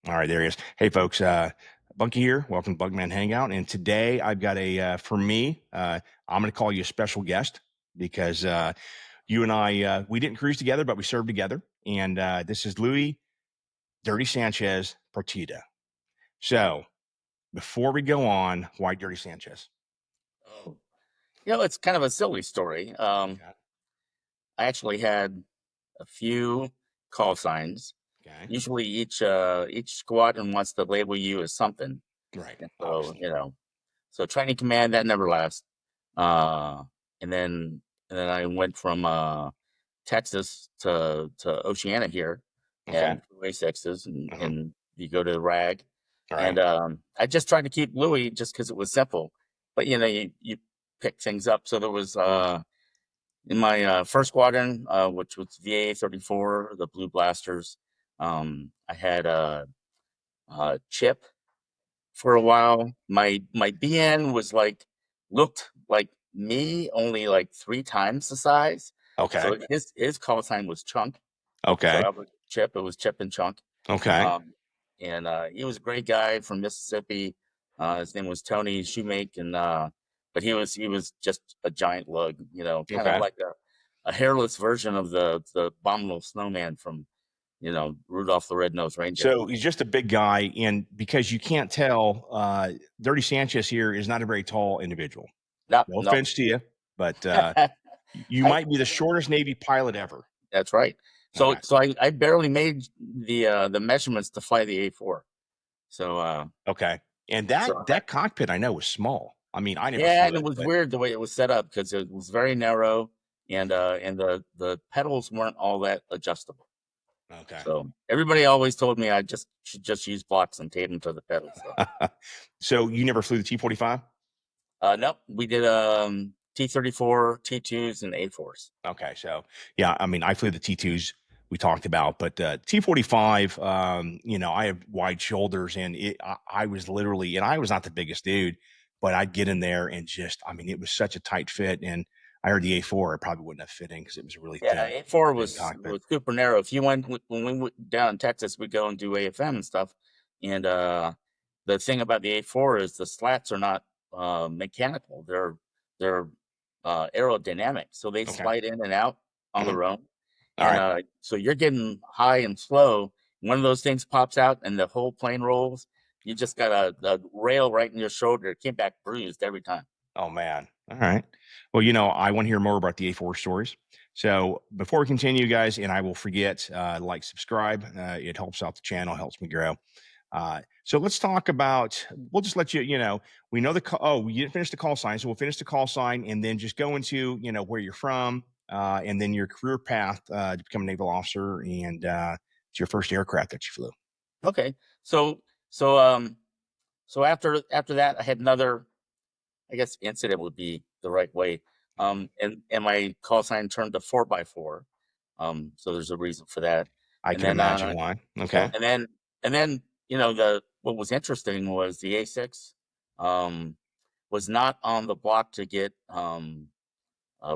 All right, there he is. Hey, folks. Bunky here. Welcome to Bugman Hangout. And today I've got for me, I'm going to call you a special guest because you and I, we didn't cruise together, but we served together. And this is Louie, Dirty Sanchez, Partida. So before we go on, why Dirty Sanchez? Oh, it's kind of a silly story. Okay. I actually had a few call signs. Okay. Usually, each squadron wants to label you as something, Right. and so Obviously. so training command that never lasts. Uh, and then I went from Texas to Oceana here, Okay. and A-6s, and Uh-huh. and you go to the RAG, All and right. I just tried to keep Louis just because it was simple, but you pick things up. So there was in my first squadron, which was VA 34, the Blue Blasters. I had Chip for a while. My BN was looked like me, only like 3 times the size. Okay. So his call sign was Chunk. So Okay. I was Chip. It was Chip and Chunk. Okay. Um, and he was a great guy from Mississippi. His name was Tony Shoemake, and but he was just a giant lug, kind of Okay. like a hairless version of the abominable snowman from Rudolph the Red-Nosed Reindeer. So he's just a big guy, and because you can't tell, Dirty Sanchez here is not a very tall individual. No, No no, offense to you, but you I might be the shortest Navy pilot ever. that's right. So Okay. so I barely made the measurements to fly the A4. So Okay. And so that cockpit I know was small. I mean, I never Yeah, flew and it it, was but weird the way it was set up because it was very narrow, and the pedals weren't all that adjustable. okay. So everybody always told me I just should just use blocks and tape them to the pedals. So So you never flew the T-45? nope, we did T-34, T2s, and A4s. Okay. So yeah, I mean, I flew the T2s we talked about, but T-45, I have wide shoulders, and I was literally, and I was not the biggest dude, but I'd get in there and just, I mean, it was such a tight fit. And I heard the A4, it probably wouldn't have fit in because it was a really Yeah, A4 thin was cockpit. was super narrow. If you went when we went down in Texas, we'd go and do AFM and stuff. And the thing about the A4 is the slats are not mechanical; they're aerodynamic, so they Okay. slide in and out on Mhm. their own. All And right. so you're getting high and slow. One of those things pops out, and the whole plane rolls. You just got a rail right in your shoulder. It came back bruised every time. Oh man. All right. Well, I want to hear more about the A4 stories. So before we continue, guys, and I will forget, like, subscribe. It helps out the channel, helps me grow. So let's talk about. We'll just let you. We know we didn't finish the call sign, so we'll finish the call sign and then just go into where you're from, and then your career path to become a naval officer, and it's your first aircraft that you flew. Okay, so so um so after that, I had another, I guess, incident would be the right way. And my call sign turned to 4x4. So there's a reason for that. I And can then imagine why. so Okay. and then the what was interesting was the A6 um was not on the block to get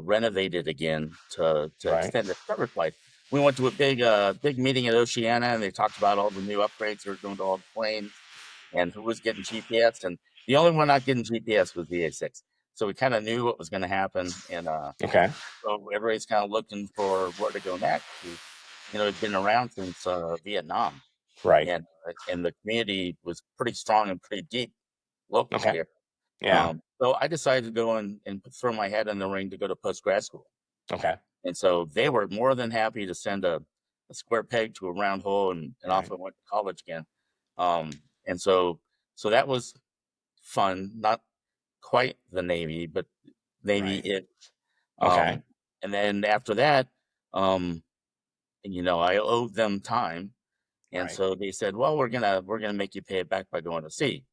renovated again to Right. extend the service life. We went to a big meeting at Oceana, and they talked about all the new upgrades they were doing to all the planes and who was getting GPS. And the only one not getting GPS was the A6. So we kind of knew what was going to happen, and Okay. so everybody's kind of looking for where to go next. 'Cause, it's been around since Vietnam, Right. and the community was pretty strong and pretty deep locally Okay. here. Yeah. So I decided to go and throw my head in the ring to go to post grad school. Okay. And so they were more than happy to send a square peg to a round hole, and off Right. I went to college again. And so that was fun, not quite the Navy, but Navy Right. it. Okay. Um, and then after that, um, I owed them time, and Right. so they said, "Well, we're gonna make you pay it back by going to sea."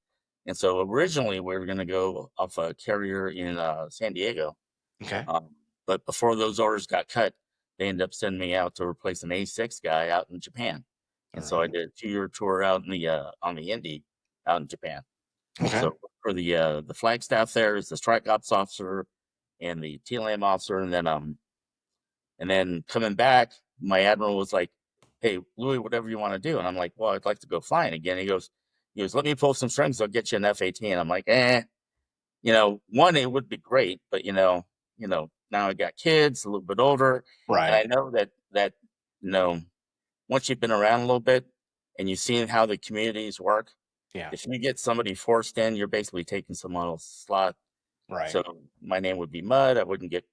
And so originally we were gonna go off a carrier in San Diego, Okay. um, but before those orders got cut, they ended up sending me out to replace an A6 guy out in Japan. All And so I right. did a 2-year tour out in the on the Indy out in Japan. Okay. So for the flag staff there is the strike ops officer and the TLAM officer, and then coming back, my admiral was like, "Hey, Louie, whatever you want to do." And I'm like, "Well, I'd like to go flying again." He goes, "Let me pull some strings. I'll get you an F-18." I'm like, one, it would be great, but now I got kids, a little bit older, and Right. I know that you know, once you've been around a little bit and you've seen how the communities work, Yeah. if you get somebody forced in, you're basically taking someone else's slot. Right. So my name would be Mud. I wouldn't get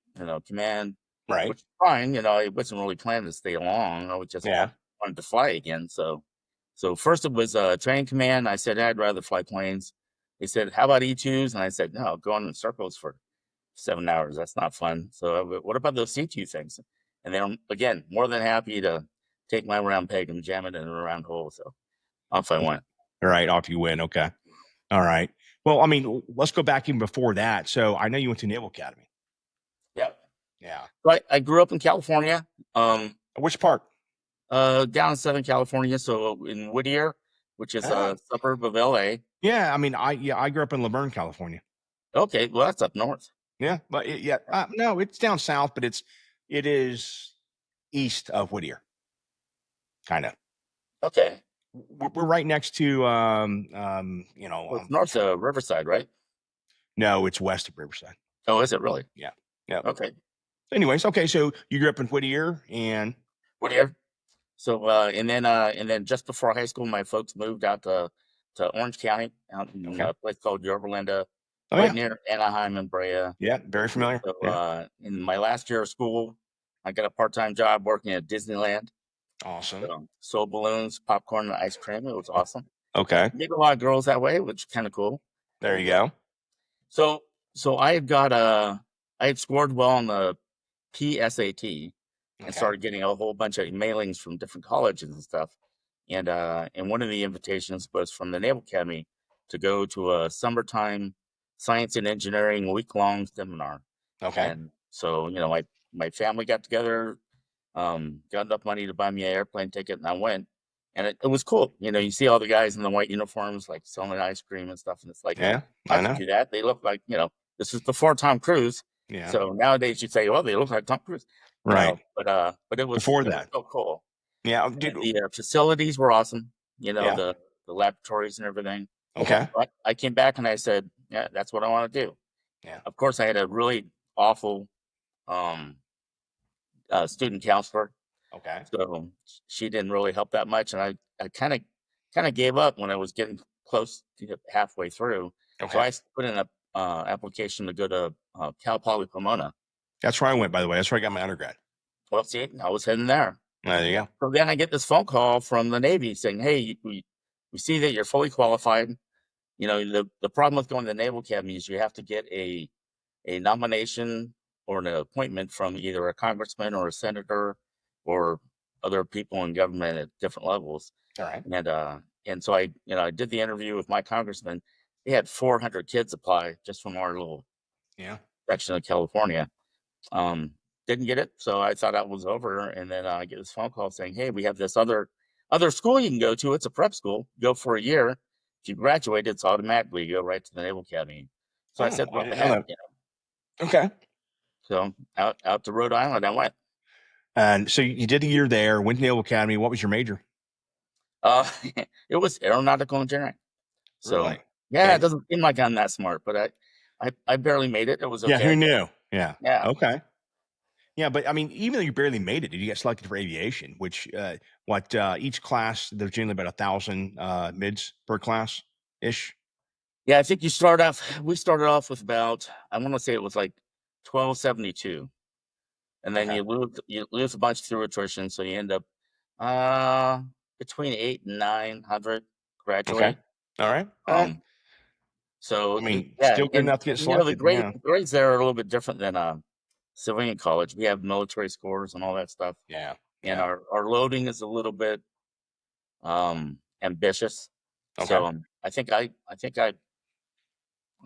command, Right. which is fine. I wasn't really planning to stay long. I would just Yeah. wanted to fly again. So first it was training command. I said I'd rather fly planes. They said, "How about E2s?" And I said, "No, going in circles for 7 hours. That's not fun." So what about those C2 things? And then again, more than happy to take my round peg and jam it in a round hole. So off I went. All right. Off you win. Okay. All right. Well, I mean, let's go back even before that. So I know you went to Naval Academy. Yeah. Yeah. So I grew up in California, Which part? down in Southern California. So in Whittier, which is Oh, a suburb of LA. yeah. I mean, I grew up in Laverne, California. Okay, well that's up north. Yeah, but yeah, no, it's down south, but it is east of Whittier, kind of. Okay, We're right next to well it's north of Riverside, right? no, it's west of Riverside. Oh, is it really? Yeah, yeah. Okay, Anyways, okay, so you grew up in Whittier, and Whittier. So and then just before high school, my folks moved out to Orange County, out in okay, a place called Yorba Linda, oh right yeah, near Anaheim and Brea. yeah, very familiar. So Yeah, in my last year of school, I got a part-time job working at Disneyland. awesome. So sold balloons, popcorn, and ice cream. It was awesome. Okay, Meet a lot of girls that way, which is kind of cool. there you go. So I had scored well on the PSAT and Okay, started getting a whole bunch of mailings from different colleges and stuff. And one of the invitations was from the Naval Academy to go to a summertime science and engineering week-long seminar. okay, And so, my family got together, got enough money to buy me an airplane ticket, and I went. And it was cool. You see all the guys in the white uniforms, like selling ice cream and stuff. And it's like, yeah, I I could know. do that. They look like, this is before Tom Cruise. Yeah, So nowadays you say, well, they look like Tom Cruise, right. but Before it was that, so cool. yeah, And dude. the facilities were awesome, Yeah, the laboratories and everything. okay, But I came back and I said, yeah, that's what I want to do. yeah, Of course, I had a really awful um, student counselor, okay, so she didn't really help that much, and I kind of gave up when I was getting close to halfway through. So okay. I put in a application to go to Cal Poly Pomona. That's where I went, by the way. That's where I got my undergrad. Well, see, I was heading there. There you go. So then I get this phone call from the Navy saying, "Hey, we see that you're fully qualified. The problem with going to the Naval Academy is you have to get a nomination or an appointment from either a congressman or a senator or other people in government at different levels." All right. And so I did the interview with my congressman. He had 400 kids apply just from our little Yeah. section of California. Um, didn't get it, so I thought that was over. And then I get this phone call saying, "Hey, we have this other school you can go to. It's a prep school. Go for a year. If you graduate, it's automatically you go right to the Naval Academy." So I Oh, said, I "What the didn't know heck?" that. Okay. So out to Rhode Island I went. And so you did a year there, went to Naval Academy. What was your major? Uh, it was aeronautical engineering. So Really? yeah, it And doesn't seem like I'm that smart, but I barely made it. It was yeah, who okay. knew? Yeah. Yeah. Okay. Yeah, but I mean, even though you barely made it, did you get selected for aviation? Which each class there's generally about 1,000 mids per class ish. Yeah, I think we started off with about, I want to say it was like 1272. And then Okay. you lose a bunch through attrition, so you end up uh between 8 and 900 Okay. graduate. All right. All right. Um so I mean, yeah, still good and enough to get the selected. Yeah. grades there are a little bit different than civilian college. We have military scores and all that stuff. Yeah. And Yeah. our loading is a little bit ambitious. Okay. So I think I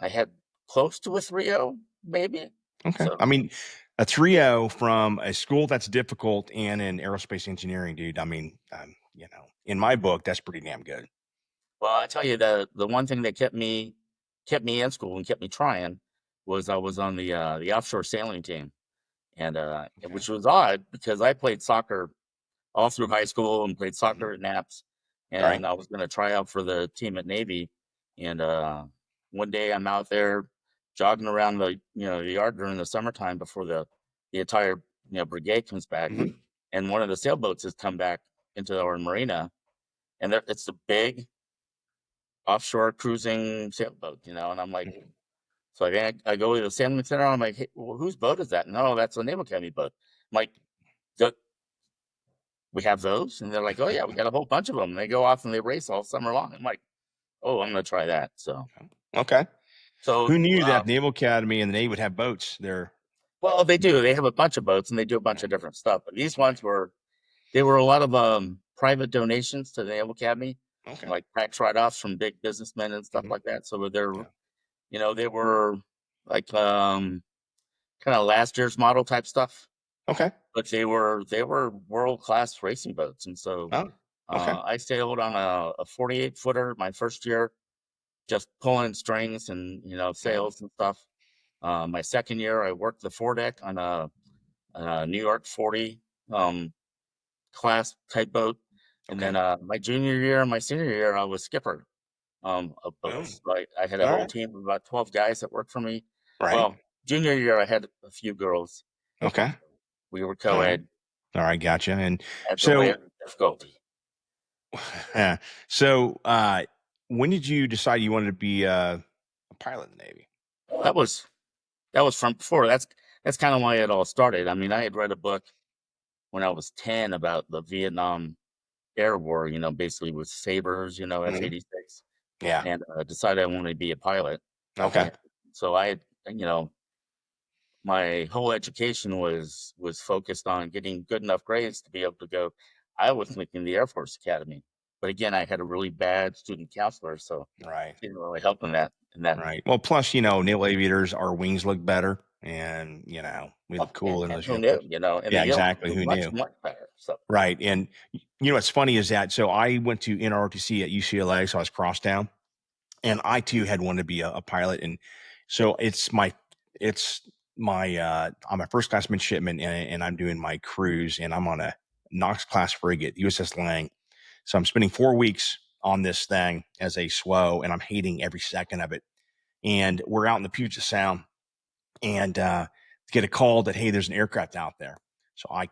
had close to a 3.0 maybe. Okay. So I mean, a 3.0 from a school that's difficult and in aerospace engineering, dude. I mean, in my book, that's pretty damn good. well, I tell you, the one thing that kept me in school and kept me trying was I was on the offshore sailing team, and Okay. which was odd because I played soccer all through high school and played Mhm. soccer at Naps. All right. And I was going to try out for the team at Navy. And one day I'm out there jogging around the yard during the summertime before the entire brigade comes back, Mhm. and one of the sailboats has come back into our marina, and it's a big offshore cruising sailboat, and I'm like, Mhm. so I go to the sailing center. I'm like, hey, well, whose boat is that? No, that's a Naval Academy boat. I'm like, "Do- we have those, and they're like, oh yeah, we got a whole bunch of them. And they go off and they race all summer long. I'm like, oh, I'm gonna try that. Okay. So Who knew that Naval Academy and the Navy would have boats there? well, they do. They have a bunch of boats and they do a bunch Yeah. of different stuff. But these Okay. ones they were a lot of private donations to the Naval Academy, Okay. like tax write-offs from big businessmen and stuff Mhm. like that. So they're Yeah. they were like kind of last year's model type stuff, Okay. but they were world-class racing boats. And so Oh. Okay. I sailed on a 48 footer my first year, just pulling strings and Yeah. sails and stuff. My second year, I worked the foredeck on a New York 40 um, class type boat, and then Okay. my junior year and my senior year, I was skipper of Boom. boats. I had a All whole right. team of about 12 guys that worked for me. Right. Well, junior year, I had a few girls with me. Okay. We were All right. co-ed All right. Gotcha. And at the layer so, of difficulty. so, when did you decide you wanted to be a pilot in the Navy? That was that was from before. That's kind of why it all started. I mean, I had read a book when I was 10 about the Vietnam Air War, basically with sabers, Mhm. S-86, Yeah. and decided I wanted to be a pilot. Okay. And so I had, my whole education was focused on getting good enough grades to be able to go. I was thinking the Air Force Academy, but again, I had a really bad student counselor, so Right. didn't really help in that. Right. Well, plus, naval aviators, our wings look better, and we look And, cool in and those who knew, uniforms. and the Yeah. yield Exactly. was Who much knew? much better. So Right. And what's funny is that so I went to NROTC at UCLA, so I was crossed down, and I too had wanted to be a pilot, and so it's my I'm a first class midshipman, and I'm doing my cruise, and I'm on a Knox class frigate, USS Lang. So I'm spending 4 weeks on this thing as a SWO, and I'm hating every second of it. And we're out in the Puget Sound, and get a call that, hey, there's an aircraft out there. So I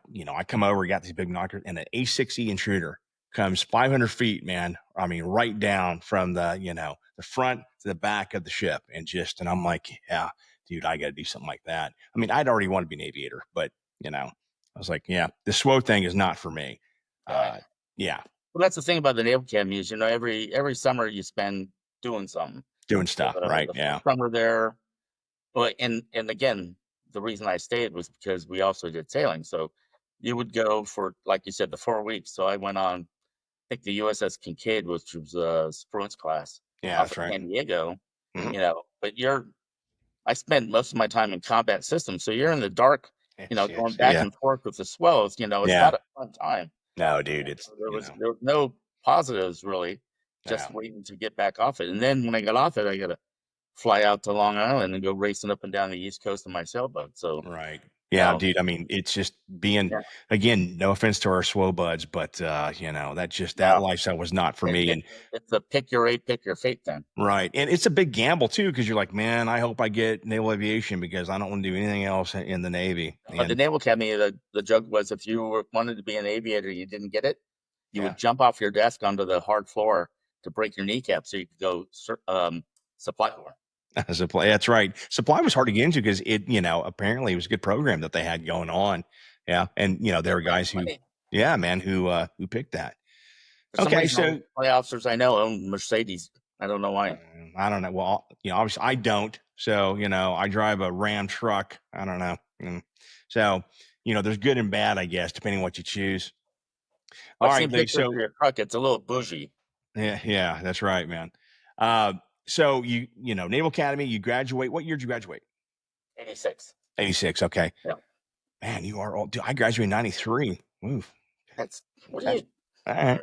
come over, got these big knockers, and an A-6E Intruder comes 500 feet, man. I mean, right down from the front to the back of the ship, and I'm like, yeah, dude, I got to do something like that. I mean, I'd already wanted to be an aviator, but I was like, yeah, the SWO thing is not for me. yeah. Uh, yeah, Well, that's the thing about the Naval Academy is, every summer you spend doing something. doing So stuff, right? the Yeah, first summer there, well, and again, the reason I stayed was because we also did sailing. So you would go for, like you said, the 4 weeks. So I went on, I think the USS Kincaid, which was a Spruance class yeah, off that's of right. San Diego, Mhm. but I spent most of my time in combat systems. So you're in the dark, going back Yeah, and forth with the swells, it's yeah. not a fun time. No, dude, it's So there was no positives really, yeah. just waiting to get back off it. And then when I got off it, I got to fly out to Long Island and go racing up and down the East Coast in my sailboat. So, Right. you Yeah, know, dude. I mean, it's just being yeah, again, no offense to our SWO buds, but that no, lifestyle was not for it, me. it, And it's a pick your rate, pick your fate thing. right. And it's a big gamble too, because you're like, man, I hope I get naval aviation because I don't want to do anything else in the Navy. But the And Naval Academy, the joke was if you wanted to be an aviator, you didn't get it, you yeah, would jump off your desk onto the hard floor to break your kneecap so you could go supply corps. supply. That's right. Supply was hard to get into because apparently it was a good program that they had going on. Yeah. And there They're were guys making who, money. yeah, man, who picked that. For some Okay. reason, all So the flight officers I know own Mercedes. I don't know why. I don't know. Well, obviously I don't. So, I drive a Ram truck. I don't know. So, there's good and bad, I guess, depending on what you choose. All I've right, seen Lee. pictures of So, your truck. It's a little bougie. yeah, yeah, that's right, man. So Naval Academy, you graduate. What year did you graduate? 86. 86. Okay. Yeah. Man, you are old. Dude, I graduated in 93. Oof. That's what do Okay. you All right.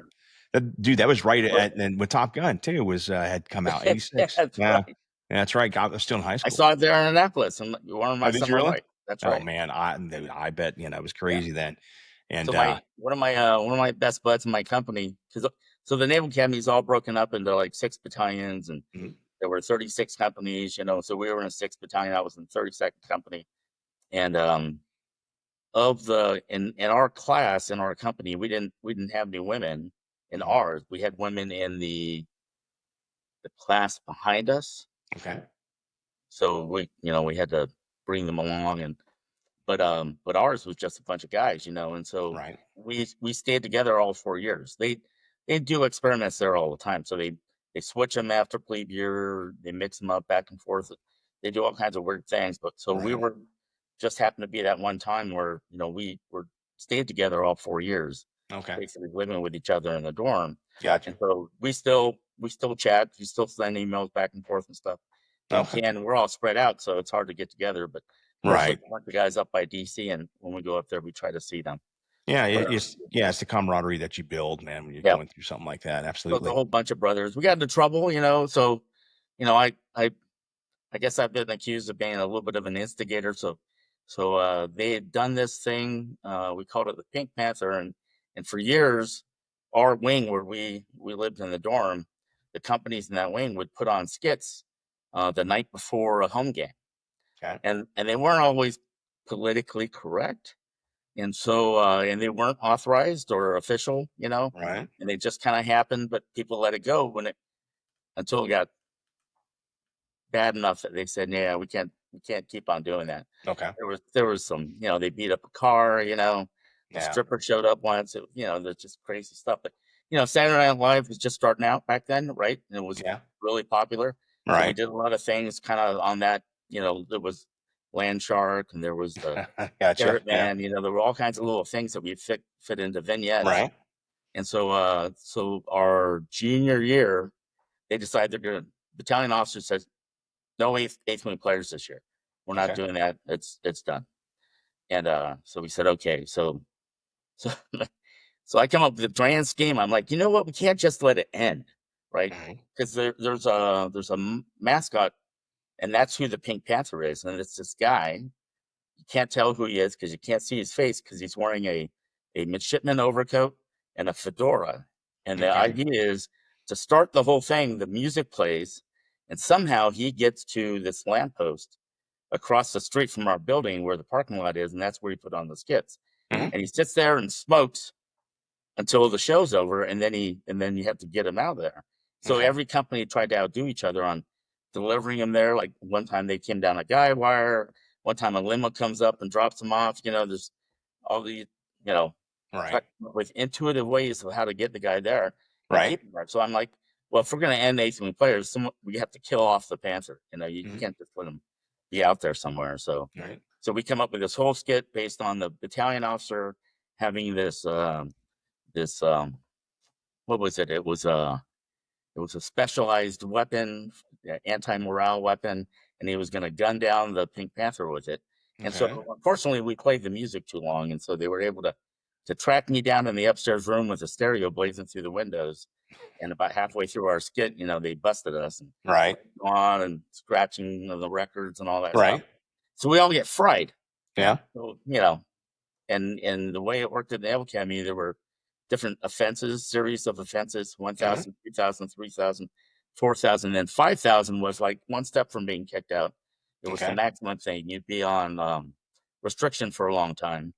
Dude, that was right what? and with Top Gun too was had come out Yeah, 86. that's Yeah. right. Yeah, that's right. I was still in high I school. saw it there in Annapolis and one of Oh, my did you summer really? lights. That's Oh right. man, I bet it was Yeah. crazy then. And So one of my best buds in my company, because so the Naval Academy is all broken up into like 6 battalions, and mhm, there were 36 companies. So we were in a 6th battalion. I was in 32nd company, and in our class in our company, we didn't have any women in mhm, ours. We had women in the class behind us, okay, so we had to bring them along, but ours was just a bunch of guys, and so right, we stayed together all 4 years. They do experiments there all the time, so they switch them after plebe year, they mix them up back and forth. They do all kinds of weird things, but so we right, were just happened to be that one time where we were stayed together all 4 years, okay, basically living with each other in the dorm. gotcha, And so we still chat, we still send emails back and forth and stuff when we okay, can. We're all spread out, so it's hard to get together, but most of right. the bunch of guys up by DC, and when we go up there, we try to see them. Yeah, But it's the camaraderie that you build, man, when you're yeah, going through something like that. so it's a Absolutely. whole bunch of brothers. We got into trouble, so I guess I've been accused of being a little bit of an instigator. So they had done this thing. We called it the Pink Panther, and for years, our wing where we lived in the dorm, the companies in that wing would put on skits the night before a home game, Okay. and they weren't always politically correct, and they weren't authorized or official, Right. and they just kind of happened, but people let it go until it got bad enough that they said, "Yeah, we can't keep on doing that." Okay. There was some, they beat up a car, a Yeah. stripper showed up once, there's just crazy stuff. But Saturday Night Live was just starting out back then, right? And it was Yeah. really popular. So we Right. did a lot of things kind of on that, there was Land Shark, and there was the Gotcha. Carrot Yeah. Man, there were all kinds of little things that we fit into vignettes. Right. And so our junior year, they decided they're gonna battalion officer says, no eighth wing players this year. We're not Okay. doing that. It's done. And so we said, okay. So so I come up with a grand scheme. I'm like, you know what? We can't just let it end, right? Mhm. Because there's a mascot, and that's who the Pink Panther is, and it's this guy. You can't tell who he is because you can't see his face because he's wearing a midshipman overcoat and a fedora. And the Okay. idea is to start the whole thing. The music plays, and somehow he gets to this lamppost across the street from our building where the parking lot is, and that's where he put on the skits. Mhm. And he sits there and smokes until the show's over, and then you have to get him out of there. So Okay. every company tried to outdo each other on delivering him there. Like one time they came down a guy wire, one time a limo comes up and drops him off. There's all these, you know, try Right. to come up with intuitive ways of how to get the guy there and Right. keep him there. So I'm like, well, if we're gonna end 18 players, we have to kill off the Panther. You Mhm. can't just let him be out there somewhere. So Right. so we come up with this whole skit based on the battalion officer having this what was it? It was a specialized weapon, anti-morale weapon, and he was going to gun down the Pink Panther with it. And so, Okay. unfortunately, we played the music too long, and so they were able to track me down in the upstairs room with a stereo blazing through the windows. And about halfway through our skit, they busted us and Right. on and scratching the records and all that stuff. Right. So we all get fried. Yeah. So, and the way it worked at the Naval Academy, there were different offenses, series of offenses, Mhm. 1,000, 2,000, 3,000, 4,000, and 5,000 was like one step from being kicked out. It was the Okay. maximum thing. You'd be on restriction for a long time,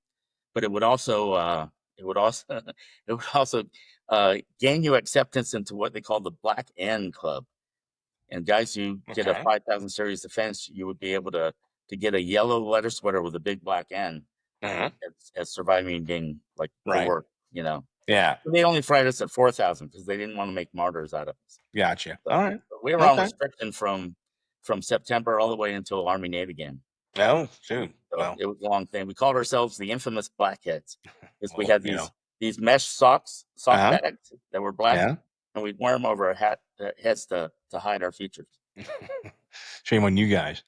but it would also it would also gain you acceptance into what they call the Black N Club. And guys who did a Okay. 5,000 series offense, you would be able to get a yellow letter sweater with a big black N Mhm. as surviving being like the Right. work. Yeah. They only fried us at 4,000 because they didn't want to make martyrs out of us. Gotcha. So, All right. but we were on Okay. restriction from September all the way until Army Navy game. Oh, shoot. So Well, it was a long thing. We called ourselves the infamous blackheads because we well, had these mesh sock uh-huh. bags that were black, Yeah. and we'd wear them over our heads to hide our features. Shame on you guys.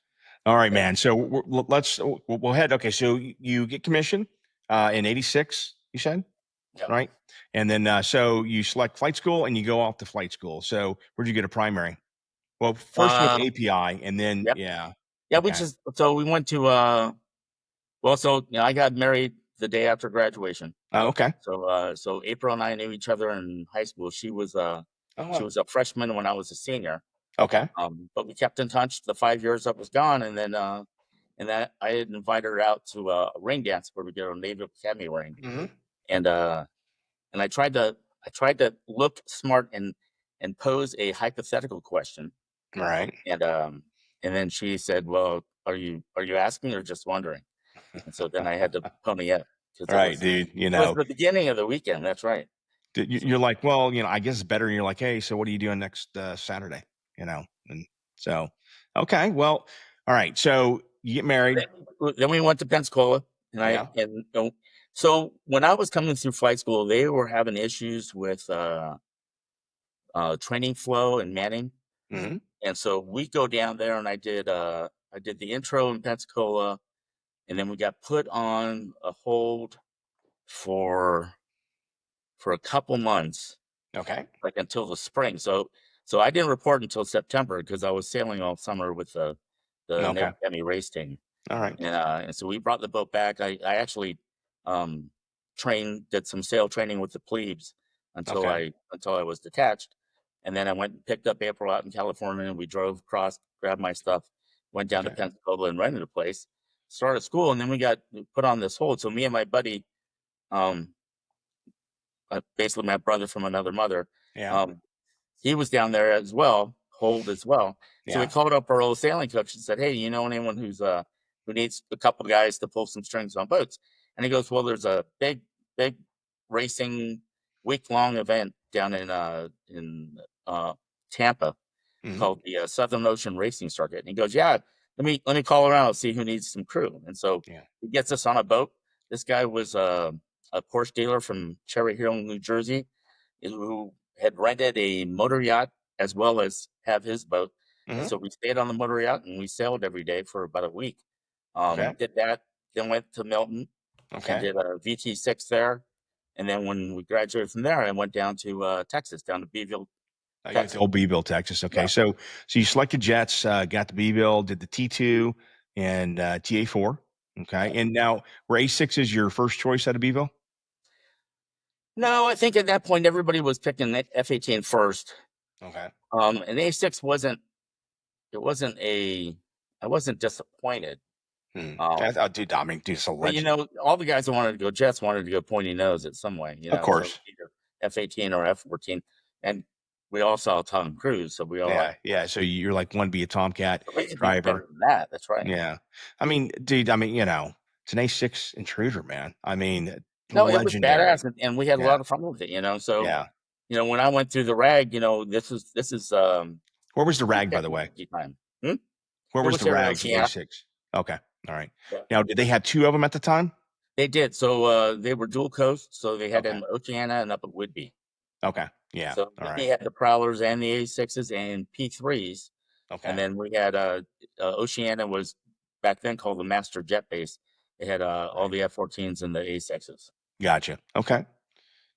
All right, Yeah. man. So let's we'll head. Okay, so you get commissioned in '86. You said, Yep. right? And then so you select flight school and you go off to flight school. So where'd you get a primary? Well, first with Um, API, and then yep. yeah. Yeah. Okay. So we went to well, so I got married the day after graduation. Oh, okay. So April and I knew each other in high school. Oh, She wow. was a freshman when I was a senior. Okay. But we kept in touch the 5 years I was gone, and then I had invited her out to a ring dance where we did a Naval Academy ring, Hmm. and and I tried to look smart and pose a hypothetical question, Right. and and then she said, "Well, are you asking or just wondering?" And so then I had to pony up because Right, dude. it was the beginning of the weekend. That's right. So You're like, well, I guess it's better. And you're like, hey, so what are you doing next Saturday? And so, okay, well, all right. So you get married. then we went to Pensacola, and Yeah. so when I was coming through flight school, they were having issues with training flow and manning, Hmm. and so we go down there, and I did the intro in Pensacola, and then we got put on a hold for a couple months, Okay. like until the spring. So I didn't report until September because I was sailing all summer with the Okay. Naval Academy race team. All right. And so we brought the boat back. I actually um, did some sail training with the plebes Okay. until I was detached, and then I went and picked up April out in California, and we drove across, grabbed my stuff, went down to Okay. Pensacola and rented a place, started school, and then we got put on this hold. So me and my buddy, um, basically my brother from another mother, Yeah. um, he was down there as well, hold as well. So we Yeah. called up our old sailing coach and said, "Hey, you know anyone who needs a couple guys to pull some strings on boats?" And he goes, "Well, there's a big racing week-long event down in Tampa Hmm. called the Southern Ocean Racing Circuit." And he goes, "Yeah, let me call around and see who needs some crew." And so Yeah. he gets us on a boat. This guy was a Porsche dealer from Cherry Hill, New Jersey, who had rented a motor yacht as well as have his boat. And Hmm. so we stayed on the motor yacht and we sailed every day for about a week. Okay. Did that, then went to Milton and Okay. did a VT6 there. And then when we graduated from there, I went down to Texas, down to Beeville, Oh, you went to Texas. Old Beeville, Texas. Okay. Yeah. So you selected jets, got to Beeville, did the T2 and TA4. Okay. Yeah. And now were A6 is your first choice out of Beeville? No, I think at that point everybody was picking F-18 first. Okay. And A6 it wasn't a, I wasn't disappointed. Hmm. Um, Dude, I mean, dude, it's a But, legend. all the guys that wanted to go jets wanted to go pointy nose at some way, Of so course. either F-18 or F-14, and we all saw Tom Cruise, so we all like, Yeah. Yeah. So you're like one be a Tomcat "We could be better driver. than that." That's right. Yeah. I mean, dude, I mean, it's an A6 Intruder, man. I mean, No, it was badass, legendary. and we had a Yeah. lot of fun with it, so, Yeah. when I went through the RAG, this is, Where was the rag, by the way? pre-technology time. Hmm? Where It was was the here in rag for the Oceana. A6? Okay. All right. Yeah. Now, did they have two of them at the time? They did, so, they were dual coast, so they had Okay. in Oceana and up at Whidbey. Okay. Yeah. So All we right. had the Prowlers and the A6s and P3s, and Okay. then we had Oceana was back then called the Master Jet Base. They had all Right. the F-14s and the A6s Gotcha. Okay.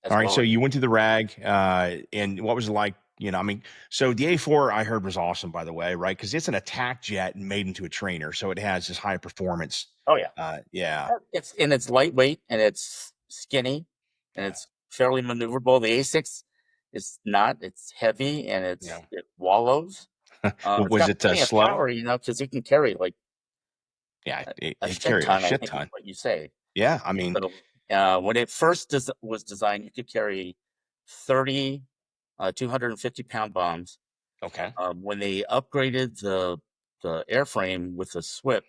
as All right. So well. you went to the rag, and what was it like? I mean, so the A4 I heard was awesome, by the way, right? Because it's an attack jet made into a trainer, so it has this high performance. Oh yeah, Yeah. it's lightweight and it's skinny and Yeah. it's fairly maneuverable. The A6 is not. It's heavy and Yeah. it wallows. It's Was got it plenty of slow? power, because it can carry like Yeah. a It shit carried a ton, I shit think is ton. what you say. Yeah. I mean, So, when it first was designed, you could carry 30 250-pound bombs. okay. When they upgraded the airframe with the SWIP,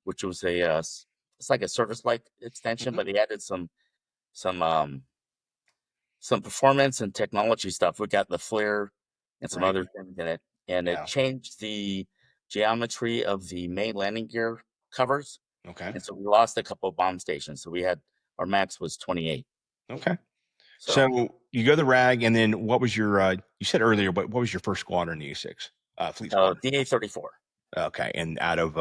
which was it's like a service like extension, Hmm. but they added some some performance and technology stuff. We got the flare and some Right. other things in it, and it Yeah. changed the geometry of the main landing gear covers, Okay. and so we lost a couple of bomb stations. So we had our max was 28. Okay. So So you go to the rag, and then what was your? You said earlier, but what was your first squadron in E6? Fleet squadron. DA-34. Okay, and out of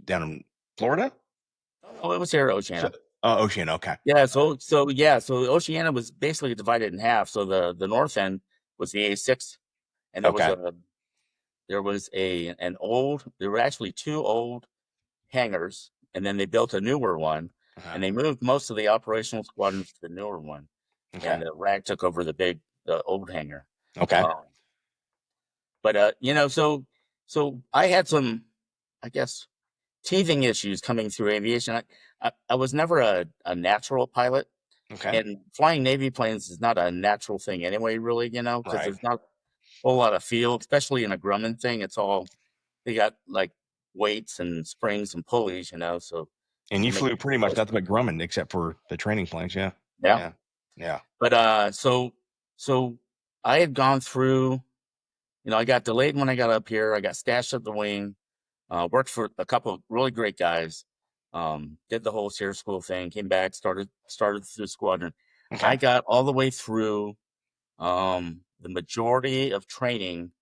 down in Florida. Oh, it was here at So, Oceana. Ocean. Okay. Yeah, so Oceana was basically divided in half. So the north end was the A6, and Okay. there were actually two old hangars, and then they built a newer one. Uh-huh. and they moved most of the operational squadrons to the newer one, Okay. and the RAG took over the old hangar. Okay. Um, but so I had some, I guess, teething issues coming through aviation. I was never a natural pilot, Okay. and flying Navy planes is not a natural thing anyway, really, because Right. there's not a whole lot of feel, especially in a Grumman thing. It's all they got like weights and springs and pulleys, so And to you make flew it pretty much close. nothing but Grumman except for the training planes. Yeah. Yeah. Yeah. Yeah. But so I had gone through, I got delayed when I got up here. I got stashed at the wing, worked for a couple of really great guys, did the whole SEER school thing, came back, started through squadron. Okay. I got all the way through the majority of training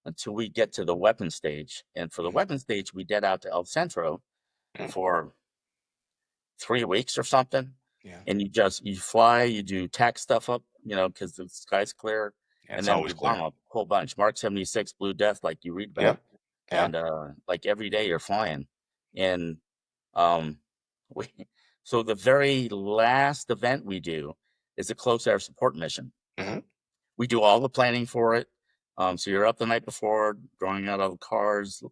until we get to the weapon stage. And for the Mhm. weapon stage, we did out to El Centro Mhm. for 3 weeks or something. Yeah. And you fly, you do tack stuff up, because the sky's clear, Yeah. and It's then always we clear. bomb a whole bunch. Mark 76, Blue Death, like you read about, Yep. Yeah. and like every day you're flying. And um, we, so the very last event we do is a close air support mission. Hmm. We do all the planning for it. So you're up the night before, drawing out all the cars,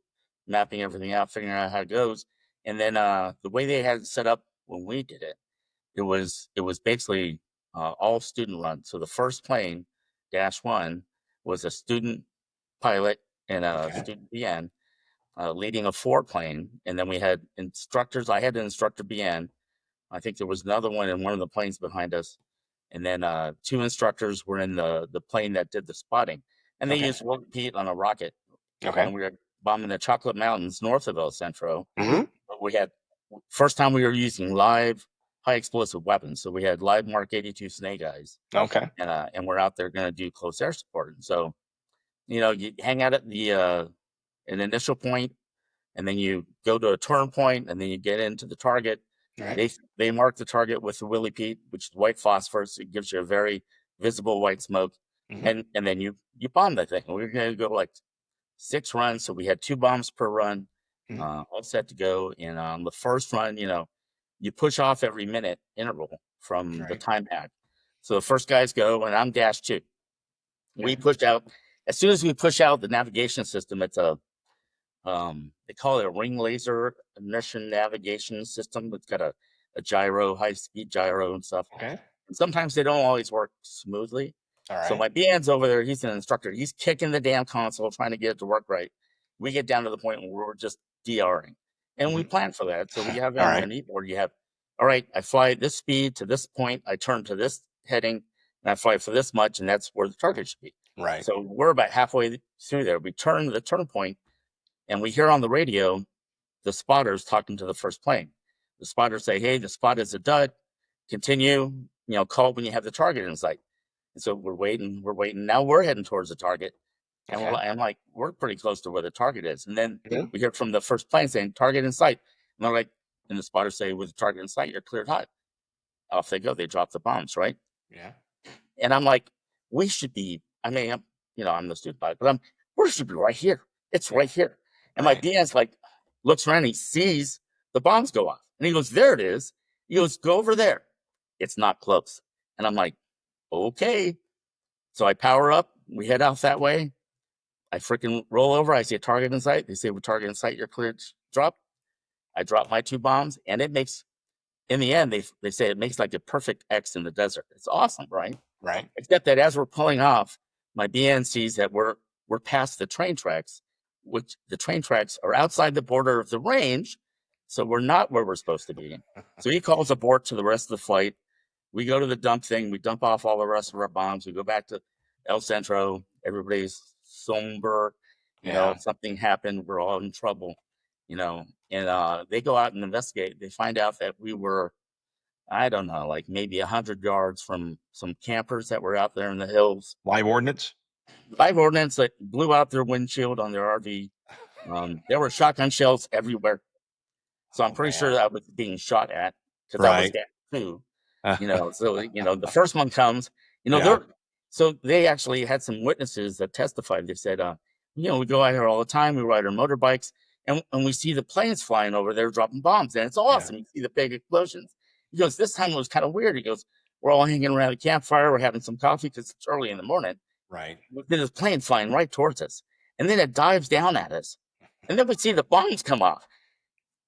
mapping everything out, figuring out how it goes. And then the way they had it set up when we did it, it was basically all student run. So the first plane, Dash One, was a student pilot and a Okay. student BN leading a four-plane, and then we had instructors. I had an instructor BN. I think there was another one in one of the planes behind us, and then two instructors were in the plane that did the spotting, and they Okay. used work Pete on a rocket, Okay. and we were bombing the Chocolate Mountains north of El Centro. Hmm. But we had first time we were using live high explosive weapons, so we had live Mark 82 Snake Eyes, Okay. and we're out there going to do close air support. And so you hang out at the an initial point, and then you go to a turn point, and then you get into the target. Right. They mark the target with the Willie Pete, which is white phosphorus. It gives you a very visible white smoke, Hmm. and then you bomb that thing. We were going to go like 6 runs, so we had 2 bombs per run, Hmm. all set to go. And on the first run, you push off every minute interval from the Right. time hack. So the first guys go, and I'm dash 2. We Okay. push out. As soon as we push out the navigation system, it's a they call it a ring laser emission navigation system. It's got a gyro, high speed gyro and stuff. Okay. And sometimes they don't always work smoothly. All So right. my BN's over there. He's an instructor. He's kicking the damn console, trying to get it to work right. We get down to the point where we're just DRing, and we Hmm. plan for that. So we have All on right. an e-board. You have, all right, I fly at this speed to this point. I turn to this heading, and I fly for this much, and that's where the target should be. Right. So we're about halfway through there. We turn the turn point, and we hear on the radio the spotters talking to the first plane. The spotters say, "Hey, the spot is a dud. Continue. Call when you have the target in sight." And so we're waiting. We're waiting. Now we're heading towards the target, and Okay. I'm like, we're pretty close to where the target is. And then Hmm. we hear from the first plane saying, "Target in sight." And they're like, and the spotters say, "With the target in sight, you're cleared hot." Off they go. They drop the bombs, right? Yeah. And I'm like, we should be. I mean, I'm the student pilot, but we should be right here. It's Yeah. right here. And my Right. BS like looks around, he sees the bombs go off, and he goes, "There it is." He goes, "Go over there. It's not close." And I'm like, okay. So I power up. We head out that way. I freaking roll over. I see a target in sight. They say, "With target in sight, you're cleared." Drop. I drop my 2 bombs, and it makes. In the end, they say it makes like a perfect X in the desert. It's awesome, right? Right. Except that as we're pulling off, my BN sees that we're past the train tracks, which the train tracks are outside the border of the range, so we're not where we're supposed to be. So he calls abort to the rest of the flight. We go to the dump thing. We dump off all the rest of our bombs. We go back to El Centro. Everybody's somber. Yeah. Something happened. We're all in trouble. And they go out and investigate. They find out that we were, I don't know, like maybe 100 yards from some campers that were out there in the hills. Live ordnance. Live ordnance that blew out their windshield on their RV. There were shotgun shells everywhere. So I'm Oh pretty sure man. that I was being shot at because I was Right. dead too. So the first one comes, Yeah. they're so they actually had some witnesses that testified. They said, we go out here all the time. We ride our motorbikes, and we see the planes flying over there dropping bombs, and it's awesome. You see the big explosions. He goes, this time it was kind of weird. He goes, we're all hanging around the campfire, we're having some coffee because it's early in the morning. Right. Then this plane flying right towards us, and then it dives down at us, and then we see the bombs come off.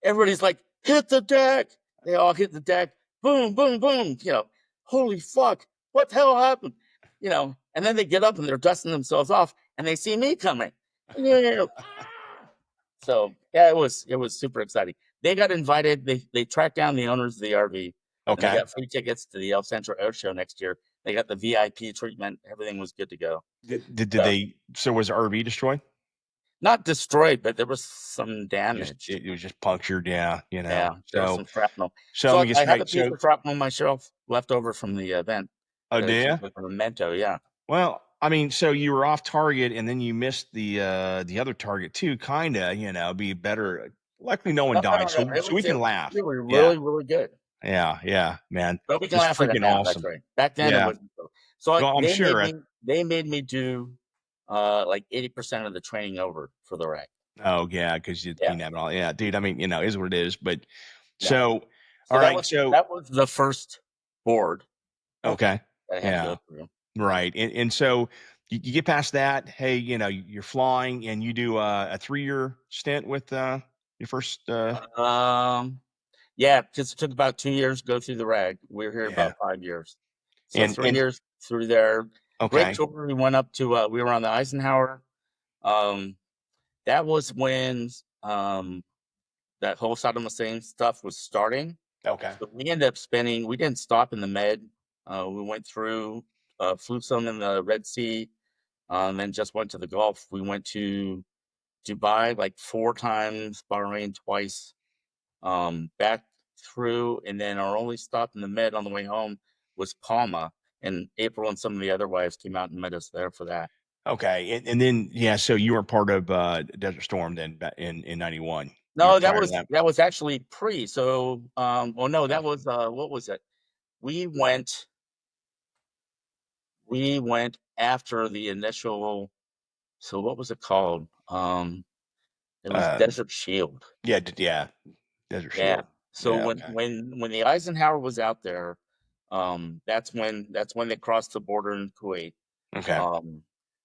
Everybody's like, hit the deck. They all hit the deck. Boom, boom, boom. Holy fuck. What the hell happened? And then they get up and they're dusting themselves off and they see me coming. So yeah, it was super exciting. They got invited. They tracked down the owners of the RV. And they got free tickets to the El Centro Air Show next year. They got the VIP treatment. Everything was good to go. Did they? So was the RV destroyed? Not destroyed, but there was some damage. It was just punctured. Yeah, Yeah, there was some shrapnel. So So let me get I have a straight. piece of shrapnel on my shelf left over from the event. Oh, It's yeah. like a memento. Yeah. Well, I mean, so you were off target, and then you missed the other target too. Kinda, be better. Luckily, no one died, so we can laugh. Really, Yeah, really good. yeah, man. But we can It's laugh at it freaking now. That's awesome. right. Back then it Yeah. wasn't. So Well, I'm sure. they made me do like 80% of the training over for the rag. Oh yeah, because you Yeah. have it all. Yeah, dude. I mean, is what it is. But Yeah. so, all that right. was So that was the first board okay, that I had to yeah, go through. right. And so you get past that. Hey, you're flying, and you do a 3-year stint with your first. Yeah, because it took about 2 years to go through the rag. We were here Yeah, about 5 years. So and 3 years through there. Great okay, tour. We went up to we were on the Eisenhower. Um, that was when that whole Saddam Hussein stuff was starting. okay, So we ended up spending, we didn't stop in the Med. We went through, flew some in the Red Sea, and then just went to the Gulf. We went to Dubai like 4 times, Bahrain twice, back through, and then our only stop in the Med on the way home was Palma. And April and some of the other wives came out and met us there for that. okay, and then so you were part of Desert Storm then in '91. You were No, prior to that. that was actually pre. So, well, no, that was what was it? We went after the initial. So what was it called? It was Uh, Desert Shield. yeah, Desert Yeah. Shield. So Yeah, okay, when the Eisenhower was out there, that's when they crossed the border in Kuwait. okay,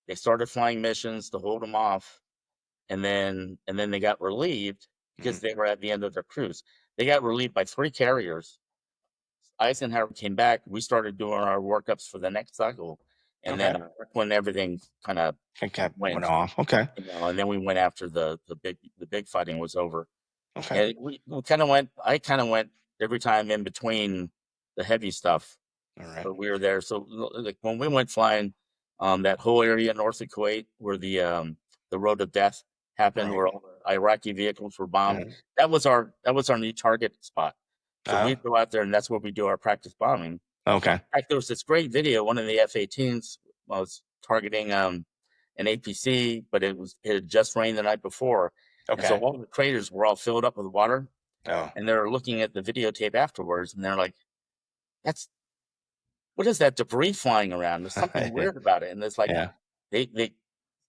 They started flying missions to hold them off, and then they got relieved because mhm, they were at the end of their cruise. They got relieved by 3 carriers. Eisenhower came back. We started doing our workups for the next cycle, and okay, then when everything kind of okay, went went, off. Okay, and then we went after the big fighting was over. okay, And we kind of went. I kind of went every time in between the heavy stuff, all right, but we were there. So like when we went flying, that whole area north of Kuwait where the road of death happened, right, where all the Iraqi vehicles were bombed. mhm, That was our new target spot. So uh-huh, we'd go out there, and that's where we do our practice bombing. okay, In fact, there was this great video. One of the F-18s was targeting an APC, but it had just rained the night before, and so okay, all the craters were all filled up with water. oh, And they're looking at the videotape afterwards, and they're like, "That's what is that debris flying around? There's something weird about it." And it's like yeah, they they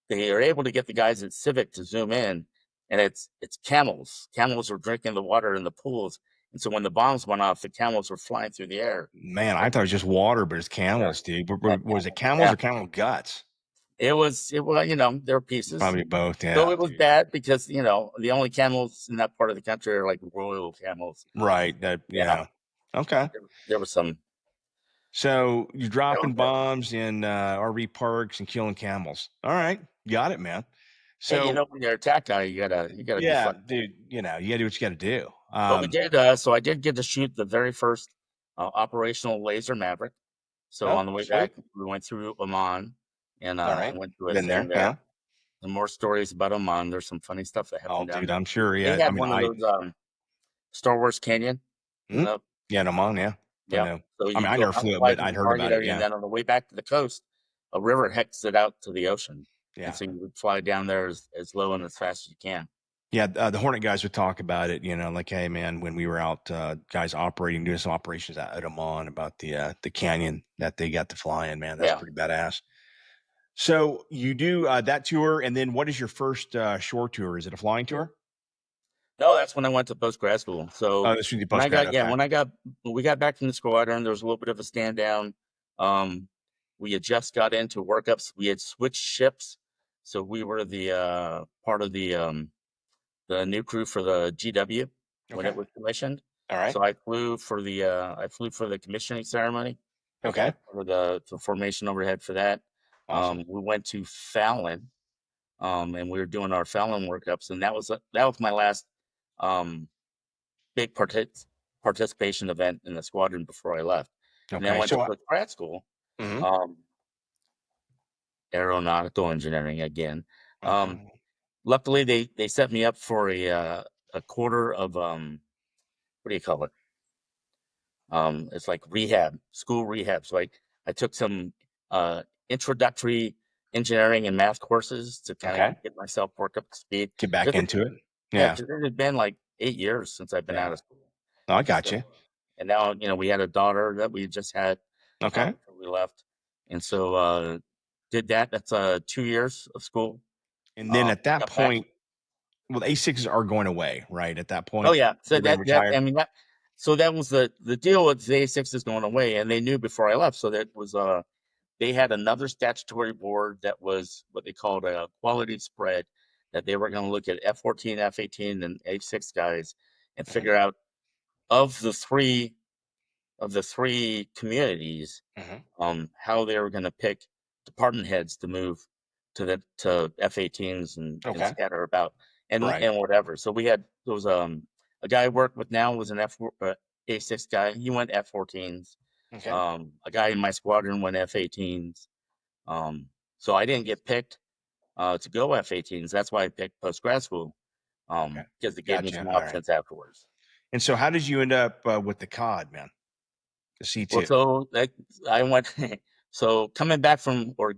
they are able to get the guys at Civic to zoom in, and it's camels. Camels were drinking the water in the pools, and so when the bombs went off, the camels were flying through the air. man, I thought it was just water, but it's camels, dude. Yeah, Was it camels yeah. or camel guts? It was, there were pieces. Probably both. So Yeah, it was dude. bad because, the only camels in that part of the country are like royal camels. Right. That. Yeah, Yeah. Okay. there was some. So you're That was dropping bad. bombs in RV parks and killing camels. All right, got it, man. Hey, So when you're a attack guy, you gotta be yeah, flexible. dude, you got to do what you got to do. But we did. So I did get to shoot the very first operational laser Maverick. So Oh, on the way sweet. back, we went through Oman, and All I right, went to a been thing there. there. Yeah. And more stories about Oman. There's some funny stuff that Oh, happened down dude, there. I'm sure. They Yeah. I had mean, one of those Star Wars Canyon. mhm. Yeah, no, mom. Yeah, I Yeah. know. So I mean, you I go never out, flew it, fly but through I'd the heard target about it. area, and Yeah. then on the way back to the coast, a river heads it out to the ocean. And Yeah. so you would fly down there as low and as fast as you can. Yeah, the Hornet guys would talk about it, like, hey, man, when we were out, guys doing some operations at Oman about the canyon that they got to fly in, man, that's Yeah. pretty badass. So you do that tour, and then what is your first shore tour? Is it a flying tour? No, that's when I went to post grad school. So Oh, this was the post grad. Okay. when we got back from the squadron, there was a little bit of a stand down. We had just got into workups. We had switched ships, so we were the part of the new crew for the GW when Okay. it was commissioned. All right. So I flew for the commissioning ceremony. I Okay. was part of the formation overhead for that. Awesome. We went to Fallon, and we were doing our Fallon workups, and that was my last um, big participation event in the squadron before I left. And then I Okay. went to So, grad school, mhm. um, aeronautical engineering again. Um, Okay. Luckily, they set me up for a quarter of what do you call it? It's like rehab, school rehab. So I took some introductory engineering and math courses to kind Okay. of get myself worked up to speed. Get back Because into it. yeah, Yeah. because it had been like 8 years since I've been out Yeah. of school. No, I got So you. and now we had a daughter that we just had Okay. before we left, and so did that. That's 2 years of school. And then at that Got back. point, well, the A6s are going away, right? At that Oh point, yeah, so you're going to retire. that was the deal with the A6 is going away, and they knew before I left. So that was they had another statutory board that was what they called a quality spread, that they were going to look at F-14, F-18, and A6 guys and Mhm. figure out of the three communities, Mhm. how they were going to pick department heads to move to F-18s and Okay. scatter about Right. and whatever. So we had there was a guy I work with now was an A6 guy. He went F-14s. Okay. A guy in my squadron went F-18s. Um, so I didn't get picked to go F-18s. That's why I picked post grad school, Okay. because it gave me Gotcha. some All right. options afterwards. And so, how did you end up with the COD, man? The Well, C2. so I went. So coming back from or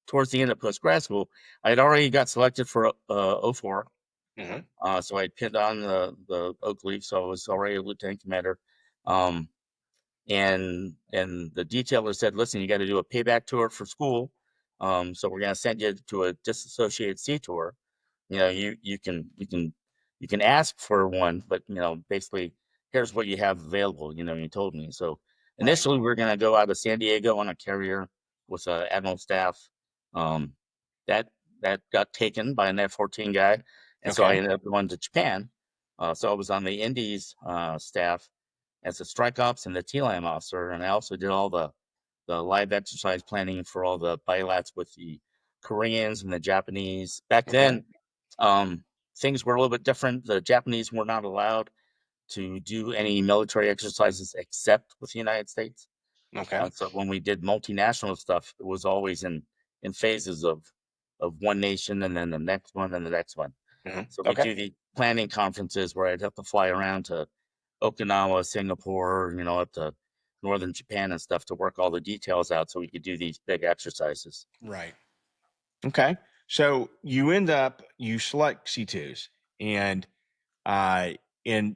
towards the end of post grad school, I had already got selected for O4. Mhm. So I pinned on the oak leaf, so I was already a lieutenant commander. Um, and the detailer said, "Listen, you got to do a payback tour for school. So we're gonna send you to a disassociated sea tour. You can ask for one, but basically here's what you have available. You told me so. Right. Initially, we were gonna go out of San Diego on a carrier with admiral staff. Um, that that got taken by an F-14 guy, and so I Okay. ended up going to Japan. So I was on the Indies staff as a strike ops and the TLAM officer, and I also did all the live exercise planning for all the bilats with the Koreans and the Japanese. Back Okay. then, um, things were a little bit different. The Japanese were not allowed to do any military exercises except with the United States. Okay. So when we did multinational stuff, it was always in phases of one nation and then the next one and the next one. Mhm. So we Okay. do the planning conferences where I'd have to fly around to Okinawa, Singapore, up to northern Japan and stuff to work all the details out so we could do these big exercises. Right. Okay. So you select C2s, and uh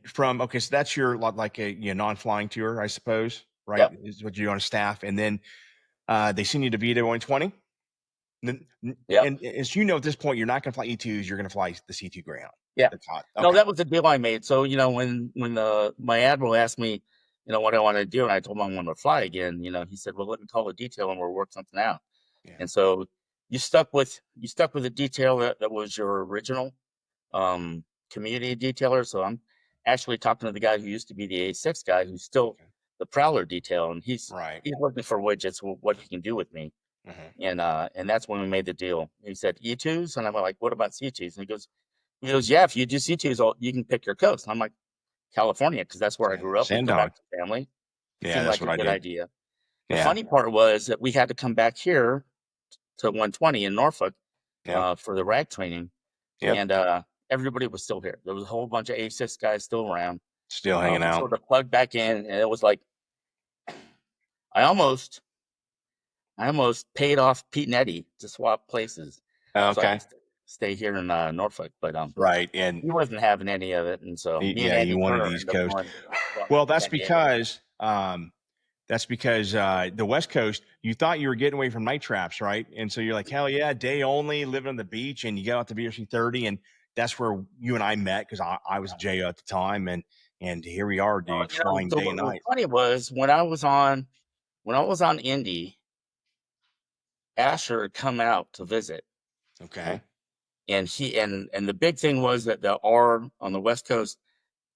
from okay, so that's your like a non-flying tour, I suppose, right? Yep. Is what you're on staff, and then they send you to Vita 120. Yep. And as you know, at this point, you're not going to fly E2s. You're going to fly the C2 Greyhound. Yeah. The COD. No, Okay. that was the deal I made. So, when my admiral asked me, what I wanted to do, and I told him I wanted to fly again, he said, "Well, let me call a detail and we'll work something out." Yeah. And so you stuck with the detail that was your original um community detailer. So I'm actually talking to the guy who used to be the A6 guy who's still Okay. the Prowler detail, and he's Right. he's looking for widgets, what he can do with me. Hmm. And that's when we made the deal. He said E2s, and I'm like, "What about C2s?" And he goes, "Yeah, if you do C2s, you can pick your coast." And I'm like, "California, because that's where I grew up. We Sand go dog. back to family." Yeah, Seemed that's like a what I good did. idea. The Yeah. funny part was that we had to come back here to 120 in Norfolk Yep. for the RAG training, Yep. and everybody was still here. There was a whole bunch of A6 guys still around. Still hanging We out. sort of plugged back in, and it was like I almost I almost paid off Pete and Eddie to swap places so I Okay. could stay here in Norfolk, but Right. And he wasn't having any of it, and so me and yeah, you Andy wanted Turner East ended up Coast. going Well, to San Diego. that's because the West Coast, you thought you were getting away from night traps, right? And so you're like, hell yeah, day only, living on the beach, and you get out to VRC 30, and that's where you and I met because I was a JO at the time, and here we are, Well, dude, flying so day and what was night. funny was when I was on Indy, Asher had come out to visit, Okay. and the big thing was that the R on the West Coast,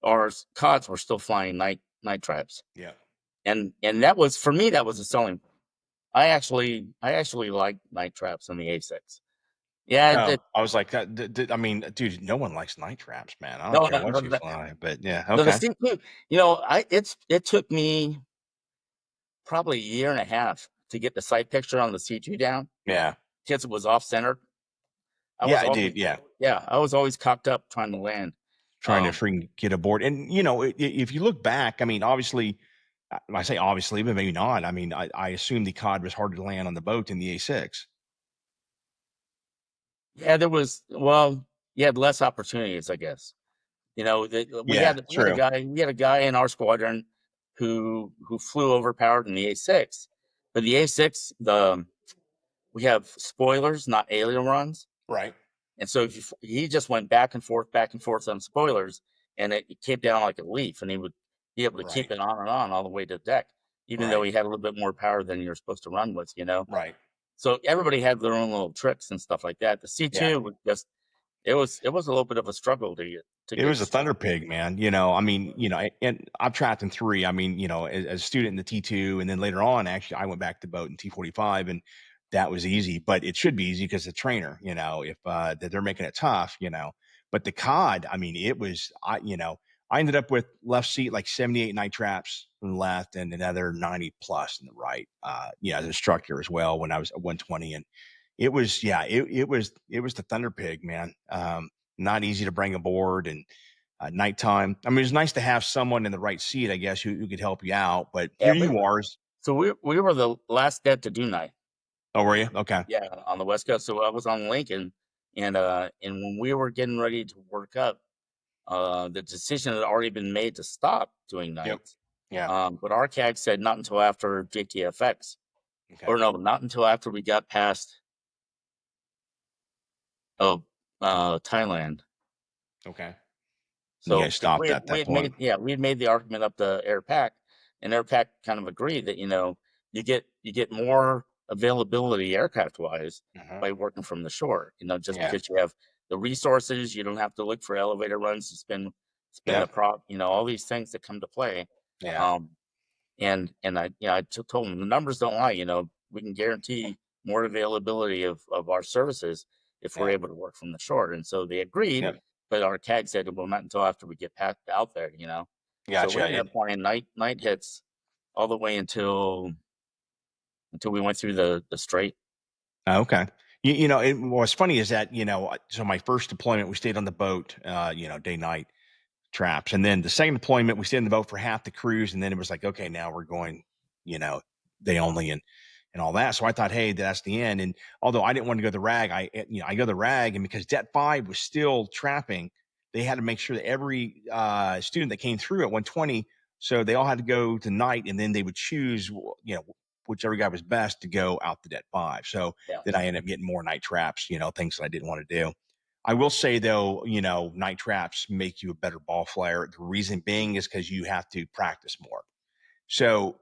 our cods were still flying night traps, Yeah. and that was for me that was a selling. I actually like night traps on the A6. Yeah, Oh, I was like, I mean, dude, no one likes night traps, man. I don't no, care no, what no, you no, fly, but yeah, no, the okay. C2, it took me probably a year and a half to get the sight picture on the C2 down Yeah. because it was off center. I was Yeah, always, dude. Yeah. yeah, I was always cocked up trying to land. Trying to Um, freaking get aboard. And, if you look back, I mean, obviously, I say obviously, but maybe not. I mean, I assume the cod was harder to land on the boat than the A6. yeah, well, you had less opportunities, I guess. We Yeah, had true. we had a guy in our squadron who flew overpowered in the A6, but the A6, we have spoilers, not ailerons. Right. And so he just went back and forth on spoilers, and it came down like a leaf, and he would be able to keep Right. it on and on all the way to the deck, even though Right. he had a little bit more power than you're supposed to run with. Right. So everybody had their own little tricks and stuff like that. The Yeah. C2 was just it was a little bit of a struggle to It get was a thunder started. pig, man. I mean, and I've trapped in three. I mean, as a student in the T2, and then later on, actually, I went back to boat in T45, and that was easy. But it should be easy because the trainer, if that they're making it tough. But the cod, I mean, it was I ended up with left seat like 78 night traps from the left, and another 90 plus in the right. As an instructor as well when I was at 120, and it was it was the thunder pig, man. Not easy to bring aboard, and nighttime. I mean, it's nice to have someone in the right seat, I guess, who could help you out. But Yeah, here you are. so we were the last dead to do night. Oh, were you? Okay. Yeah, on the West Coast. So I was on Lincoln, and when we were getting ready to work up, the decision had already been made to stop doing Yep. nights. Yeah. But our CAG said not until after JTFX, Okay. or no, not until after we got past oh Thailand. Okay. You So guys because stopped at we that had point. we had made the argument up to AirPac, and AirPac kind of agreed that you get more availability aircraft wise Uh-huh. by working from the shore. Just Yeah. because you have the resources, you don't have to look for elevator runs to spin the Yep. prop. All these things that come to play. Yeah. Um, and I told them the numbers don't lie. We can guarantee more availability of our services if we're Yeah. able to work from the shore. And so they agreed, Yep. but our CAG said, well, not until after we get out there. So we Gotcha. ended up flying night hits all the way until we went through the strait. Okay. What's funny is that, so my first deployment, we stayed on the boat, day, night traps. And then the second deployment, we stayed in the boat for half the cruise. And then it was like, okay, now we're going, you know, day only and all that. So I thought, hey, that's the end. And although I didn't want to go the rag, I go the rag. And because Det 5 was still trapping, they had to make sure that every student that came through at 120, so they all had to go to night, and then they would choose, whichever guy was best to go out the Det 5. So Yeah. then I ended up getting more night traps, things that I didn't want to do. I will say though, night traps make you a better ball flyer. The reason being is because you have to practice more. So,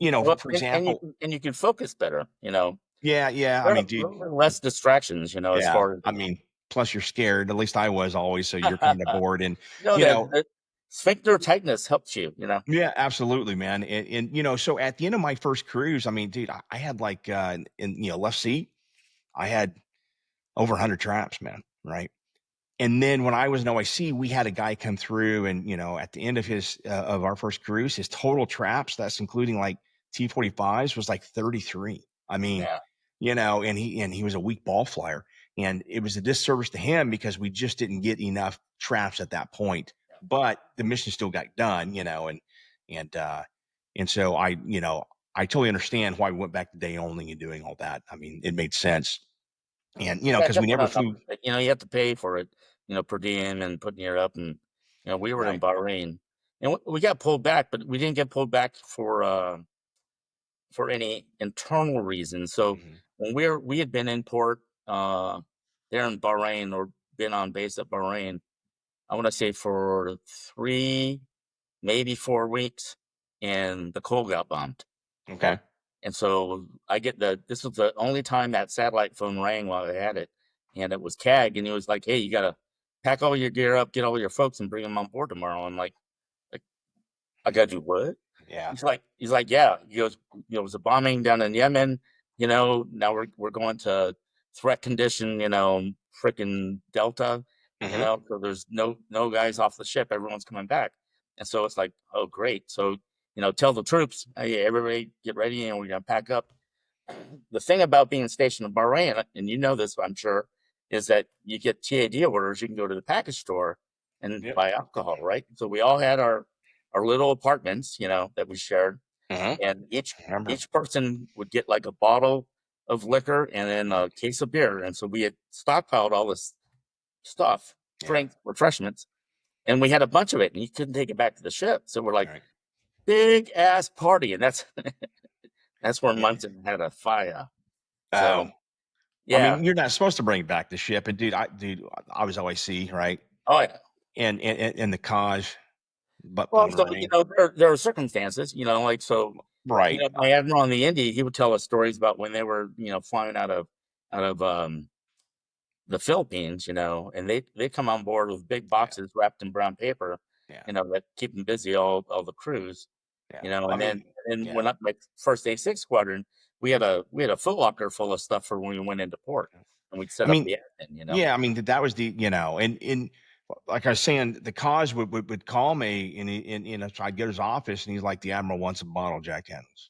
Well, for and you example, can and you can focus better. yeah. I There mean, dude, are less distractions. As yeah. far as I mean, plus you're scared. At least I was always. So you're kind of bored, and you that know, the sphincter tightness helps you. yeah, absolutely, man. And so at the end of my first cruise, I mean, dude, I had like in left seat, I had over 100 traps, man. Right. And then when I was in OIC, we had a guy come through, and at the end of his of our first cruise, his total traps, that's including like T45s, was like 33. I mean, Yeah. and he was a weak ball flyer, and it was a disservice to him because we just didn't get enough traps at that point. But the mission still got done, and and so I totally understand why we went back to day only and doing all that. I mean, it made sense, and Yeah, because we definitely never not flew. numbers. You have to pay for it, per diem and putting you up. And we were in Right. Bahrain, and we got pulled back, but we didn't get pulled back for any internal reason. So Hmm. when we had been in port there in Bahrain, or been on base at Bahrain, I want to say for 3, maybe 4 weeks, and the coal got bombed. Okay. And so this was the only time that satellite phone rang while I had it. And it was CAG, and he was like, "Hey, you got to pack all your gear up, get all your folks, and bring them on board tomorrow." I'm like, I got to do what? Yeah. He's like, yeah. He goes, it was a bombing down in Yemen. Now we're going to threat condition, freaking Delta, Hmm. so there's no guys off the ship. Everyone's coming back. And so it's like, oh, great. So, tell the troops, hey, everybody get ready and we're going to pack up. The thing about being stationed in Bahrain, and this, I'm sure, is that you get TAD orders. You can go to the package store and Yep. buy alcohol, right? So we all had our little apartments, that we shared, Hmm. and each Remember. each person would get like a bottle of liquor and then a case of beer, and so we had stockpiled all this stuff, Yeah. drink, refreshments, and we had a bunch of it, and you couldn't take it back to the ship. So we're All like, right. big ass party, and that's where Yeah. Munson had a fire. Oh, So I yeah, mean, you're not supposed to bring back the ship. And dude, I was OIC, right? oh yeah. And the Kaj, but Well, phone so rang. there are circumstances, like so. Right. My admiral on the Indy, he would tell us stories about when they were, flying out of the Philippines, and they come on board with big Yeah. boxes wrapped in brown paper, Yeah. that keep them busy all the crews, Yeah. I and then mean, when yeah. up my first A-6 squadron, we had a Foot Locker full of stuff for when we went into port, and we'd I set up mean, the admin. yeah. I mean, that was the, and like I was saying, the Kaj would call me and so I'd get his office and he's like, the Admiral wants a bottle of Jack Daniels.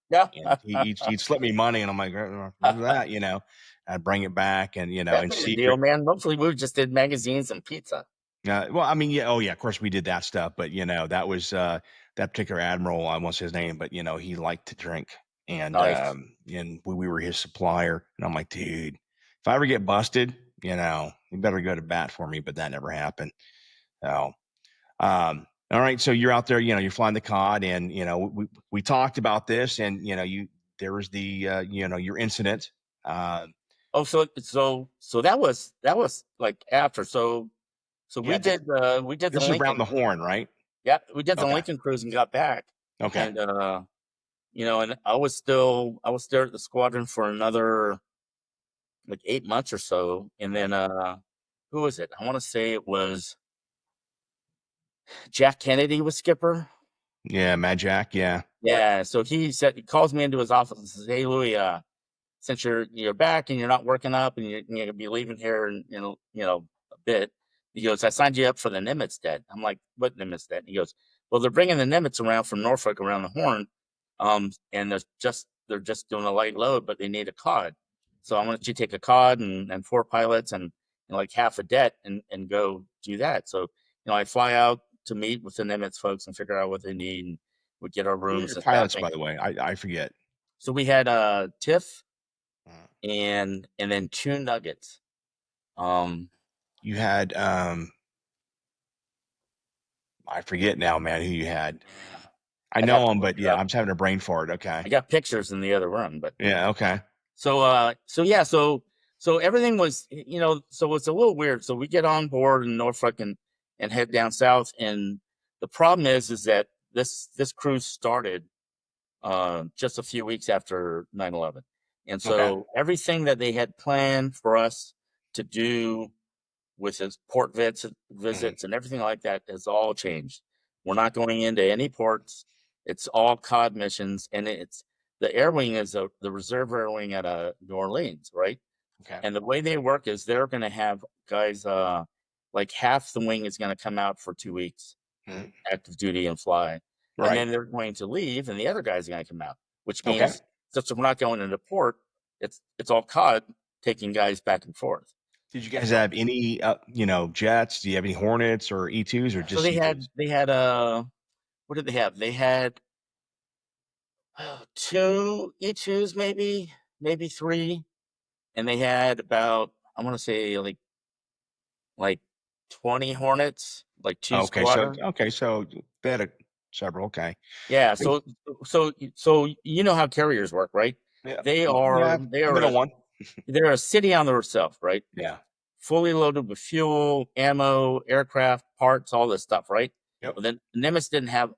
Yeah. And he'd slip me money and I'm like, what's that? I'd bring it back and, That in made a deal, secret. man. Mostly we just did magazines and pizza. Well, I mean, yeah, oh yeah, of course we did that stuff, but that was that particular admiral. I won't say his name, but he liked to drink, Nice. and we were his supplier. And I'm like, dude, if I ever get busted, you better go to bat for me. But that never happened. So, all right, so you're out there, you're flying the cod, and we talked about this, and there was the your incident. Uh, Oh, so that was like after. So yeah, we did the this is around Lincoln the cruise. horn, right? Yeah, we did the Okay, Lincoln cruise and got back. okay, And and I was still at the squadron for another like 8 months or so. And right. then who was it? I want to say it was Jack Kennedy was skipper. Yeah, Mad Jack, yeah. Yeah. So he calls me into his office and says, "Hey Louie, since you're back and you're not working up and you're gonna be leaving here in a bit." He goes, "I signed you up for the Nimitz debt." I'm like, "What Nimitz debt?" He goes, "Well, they're bringing the Nimitz around from Norfolk around the Horn, and they're just doing a light load, but they need a cod. So I want you to take a cod and 4 pilots and like half a debt and go do that." So I fly out to meet with the Nimitz folks and figure out what they need, and we get our Who were rooms your and pilots, staffing. by the way? I forget. So we had Tiff Uh, and then 2 nuggets. Um, you had I forget now, man, who you had. yeah, I I'd have know to him, look but it yeah, up. I'm just having a brain fart. I Okay. got pictures in the other room, but Yeah, okay. so yeah, so everything was, so it's a little weird. So we get on board in Norfolk and head down south, and the problem is that this cruise started just a few weeks after 9/11, and Okay. so everything that they had planned for us to do with his port Mhm. visits and everything like that has all changed. We're not going into any ports. It's all COD missions, and it's the air wing is the reserve air wing at New Orleans, right? Okay. And the way they work is they're going to have guys, like half the wing is going to come out for 2 weeks, Mhm. active duty and fly, and Right. then they're going to leave, and the other guys are going to come out. Which Okay. means since we're not going into port, it's all COD taking guys back and forth. Did you guys have any jets? Do you have any Hornets or E2s or So just they C2s? had they had what did they have? They had 2 E2s, maybe three, and they had about, I want to say, like 20 Hornets, like two squadron. Okay, so they had several. Okay. Yeah, Hey, so you know how carriers work, right? yeah. They Yeah. are I've been on one. they're a city on themselves, right? Yeah. fully loaded with fuel, ammo, aircraft, parts, all this stuff, right? Yep. Well, then Nimitz didn't have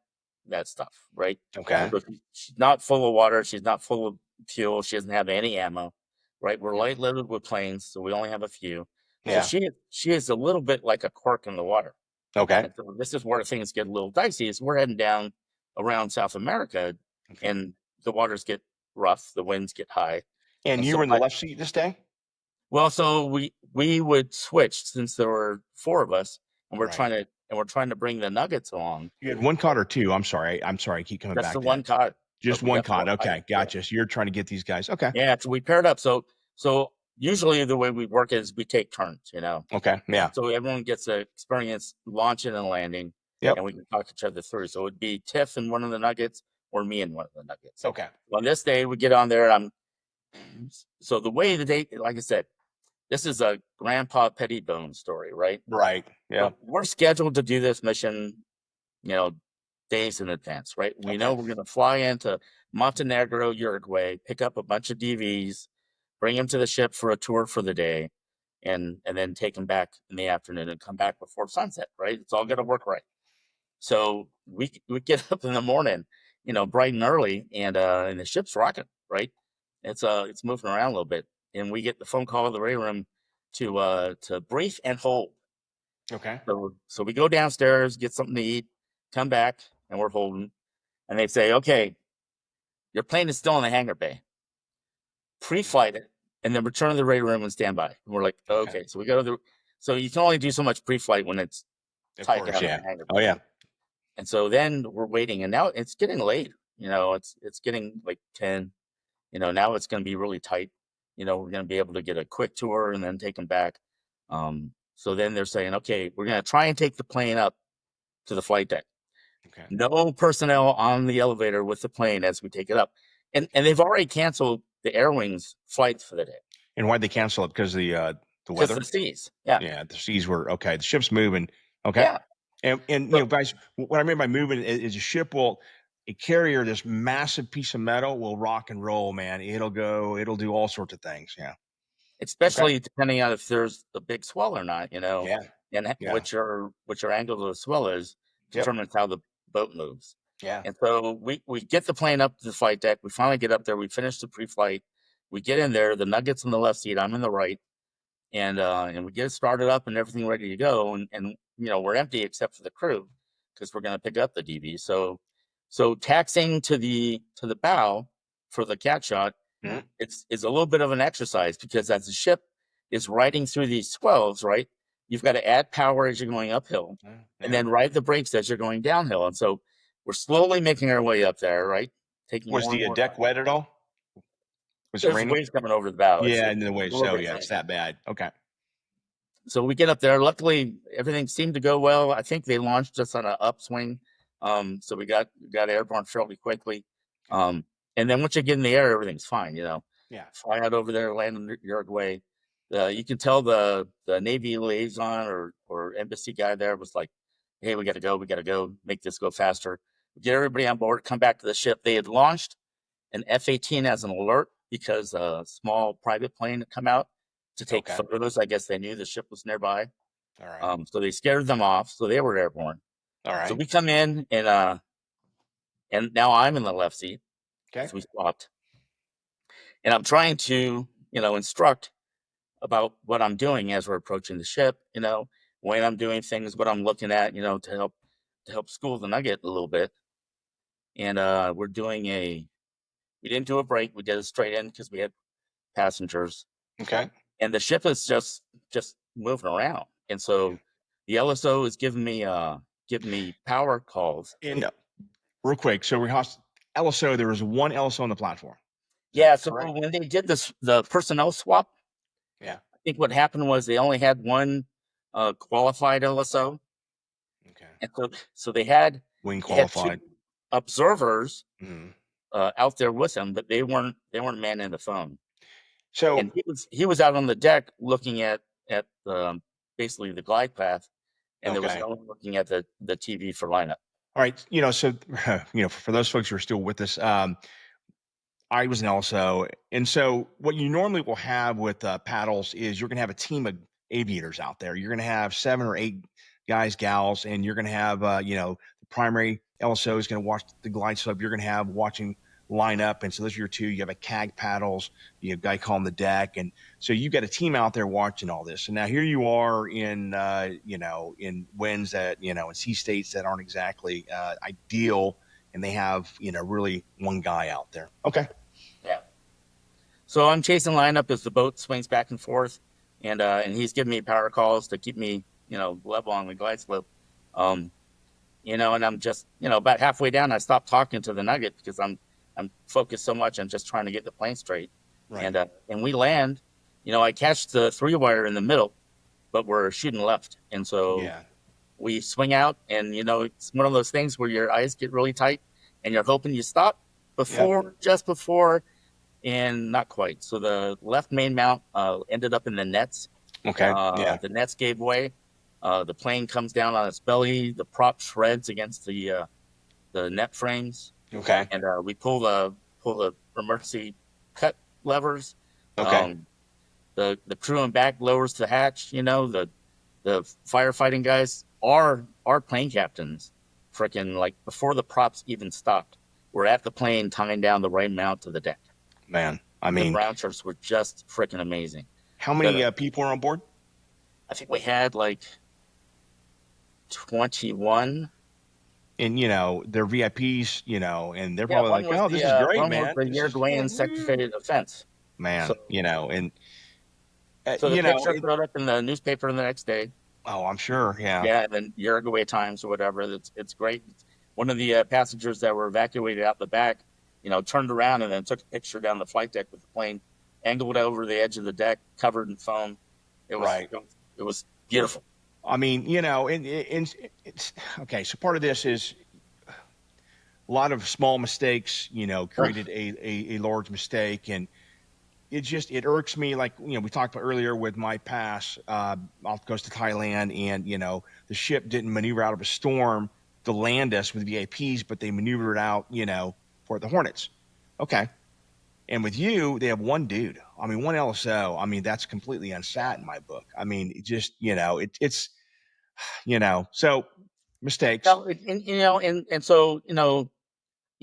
that stuff, right? Okay. So she's not full of water. She's not full of fuel. She doesn't have any ammo, right? We're light loaded with planes, so we only have a few. So Yeah. she is a little bit like a cork in the water. Okay. And so this is where things get a little dicey. Is we're heading down around South America, Okay. and the waters get rough, the winds get high, And you so were in the left seat this day? well, so we would switch since there were 4 of us, and we're Right. trying to bring the nuggets along. You had 1 cot or 2? I'm sorry. I keep coming That's back the to that. one cot, Just but we 1 got 4 cot. kites. Okay, gotcha. So you're trying to get these guys. Okay. Yeah, so we paired up. So usually the way we work is we take turns, Okay. Yeah. so everyone gets to experience launching and landing, Yep. and we can talk each other through. So it'd be Tiff in one of the nuggets or me in one of the nuggets. Okay. On this day, we get on there, and so the way the day, like I said, this is a Grandpa Pettibone story, right? Right. Yeah. But we're scheduled to do this mission, days in advance, right? We know Okay. we're going to fly into Montenegro, Uruguay, pick up a bunch of DVs, bring them to the ship for a tour for the day, and then take them back in the afternoon and come back before sunset, right? It's all going to work right. So we get up in the morning, bright and early, and the ship's rocking, right? It's moving around a little bit, and we get the phone call in the radar room to brief and hold. Okay. So we go downstairs, get something to eat, come back, and we're holding. And they say, okay, your plane is still in the hangar bay. Pre-flight it, and then return to the radar room and stand by. And we're like, okay. So we go to so you can only do so much pre-flight when it's tied down in the hangar bay. Oh, yeah. And so then we're waiting, and now it's getting late. It's getting like 10. Now it's going to be really tight. We're going to be able to get a quick tour and then take them back. So then they're saying, okay, we're going to try and take the plane up to the flight deck. Okay. No personnel on the elevator with the plane as we take it up. And they've already canceled the Air Wings flights for the day. And why'd they cancel it? Because the Because weather? the seas. Yeah. Yeah, the seas were okay. The ship's moving. Okay. Yeah. And guys, what I mean by moving is a ship a carrier, this massive piece of metal will rock and roll, man. It'll do all sorts of things. Yeah. Especially depending on if there's a big swell or not, Yeah. and Yeah. which angle the swell is determines how the boat moves. Yeah. And so we get the plane up to the flight deck. We finally get up there. We finish the pre-flight. We get in there. The Nugget's in the left seat. I'm in the right. And we get it started up and everything ready to go. And we're empty except for the crew because we're going to pick up the DV. So taxiing to the bow for the cat shot, it's a little bit of an exercise because as the ship is riding through these swells, right, you've got to add power as you're going uphill and then ride the brakes as you're going downhill. And so we're slowly making our way up there, right? Was the deck wet at all? Was it There's raining? waves coming over the bow. Yeah, and the waves. little Oh, bit yeah, raining. it's that bad. Okay. So we get up there. Luckily, everything seemed to go well. I think they launched us on an upswing. So we got airborne fairly quickly. And then once you get in the air, everything's fine, Yeah. Fly out over there, land in Uruguay. You can tell the Navy liaison or embassy guy there was like, hey, we got to go, make this go faster. Get everybody on board, come back to the ship. They had launched an F-18 as an alert because a small private plane had come out to take photos. I guess they knew the ship was nearby. All right. So they scared them off. So they were airborne. All right. So we come in and now I'm in the left seat. Okay. So we swapped. And I'm trying to, instruct about what I'm doing as we're approaching the ship, when I'm doing things, what I'm looking at, to help school the Nugget a little bit. And we didn't do a break. We did it straight in because we had passengers. Okay. And the ship is just moving around. And so the LSO is giving me power calls. And real quick, so LSO, there was one LSO on the platform. Yeah, so when they did the personnel swap, I think what happened was they only had one qualified LSO. Okay. And so they had wing qualified observers out there with them, but they weren't manning the phone. So and he was out on the deck looking at basically the glide path, and there was no one looking at the TV for lineup. All right, so for those folks who are still with us, I was an LSO, and so what you normally will have with paddles is you're going to have a team of aviators out there. You're going to have 7 or 8 guys, gals, and you're going to have, the primary LSO is going to watch the glide slope. You're going to have watching line up. And so those are your two. You have a CAG paddles, you have a guy calling the deck. And so you've got a team out there watching all this. And now here you are in, in winds that, in sea states that aren't exactly ideal. And they have, really one guy out there. Okay. Yeah. So I'm chasing lineup as the boat swings back and forth, and he's giving me power calls to keep me, level on the glide slope. And I'm just, about halfway down, I stopped talking to the Nugget because I'm focused so much on just trying to get the plane straight. Right. And we land, I catch the 3-wire in the middle, but we're shooting left. And so we swing out, and, it's one of those things where your eyes get really tight and you're hoping you stop just before, and not quite. So the left main mount ended up in the nets. Okay. The nets gave way. The plane comes down on its belly. The prop shreds against the net frames. Okay. And we pull the emergency cut levers. Okay. The crew in back lowers the hatch. The firefighting guys are plane captains. Freaking, like, before the props even stopped, we're at the plane tying down the right mount to the deck. Man, the brown shirts were just freaking amazing. How many people are on board? I think we had like 21. And they're VIPs, and they're probably like, "Oh, this is great, one man." Was the Uruguayan Secretary of Defense, man. So, and so the picture showed up in the newspaper the next day. Oh, I'm sure. Yeah. Yeah, and then Uruguay Times or whatever. It's great. One of the passengers that were evacuated out the back, turned around and then took a picture down the flight deck with the plane angled over the edge of the deck, covered in foam. It was beautiful. I mean, and it's okay. So part of this is a lot of small mistakes, created a large mistake. And it irks me. Like, we talked about earlier with my pass off the coast of Thailand, and, the ship didn't maneuver out of a storm to land us with VAPs, but they maneuvered out, for the Hornets. Okay. And with you, they have one dude. I mean, one LSO. I mean, that's completely unsat in my book. I mean, it just, it's, so mistakes. So, so,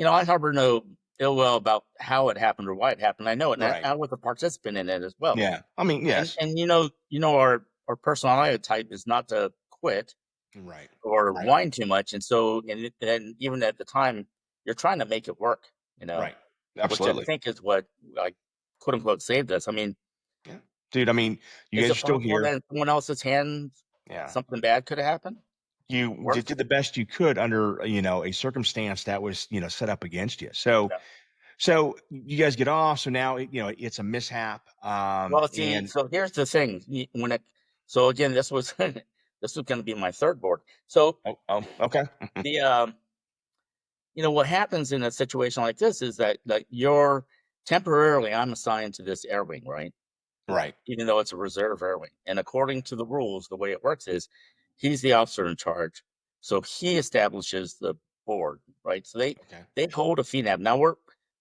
I harbor no ill will about how it happened or why it happened. I know it. Right. I was a participant in it as well. Yeah. I mean, yes. And our personality type is not to quit. Right. Or whine too much. And so, and even at the time, you're trying to make it work, Right. Absolutely. Which I think is what, like, quote unquote, saved us. I mean, dude, I mean, you guys are still here. In someone else's hands, something bad could have happened. You did the best you could under, a circumstance that was, set up against you. So, so you guys get off. So now, it's a mishap. Well, see, so here's the thing. So again, this was going to be my third board. So, okay. What happens in a situation like this is that you're temporarily, I'm assigned to this air wing, right? Right. Even though it's a reserve air wing. And according to the rules, the way it works is he's the officer in charge. So he establishes the board, right? So they hold a FNAB. Now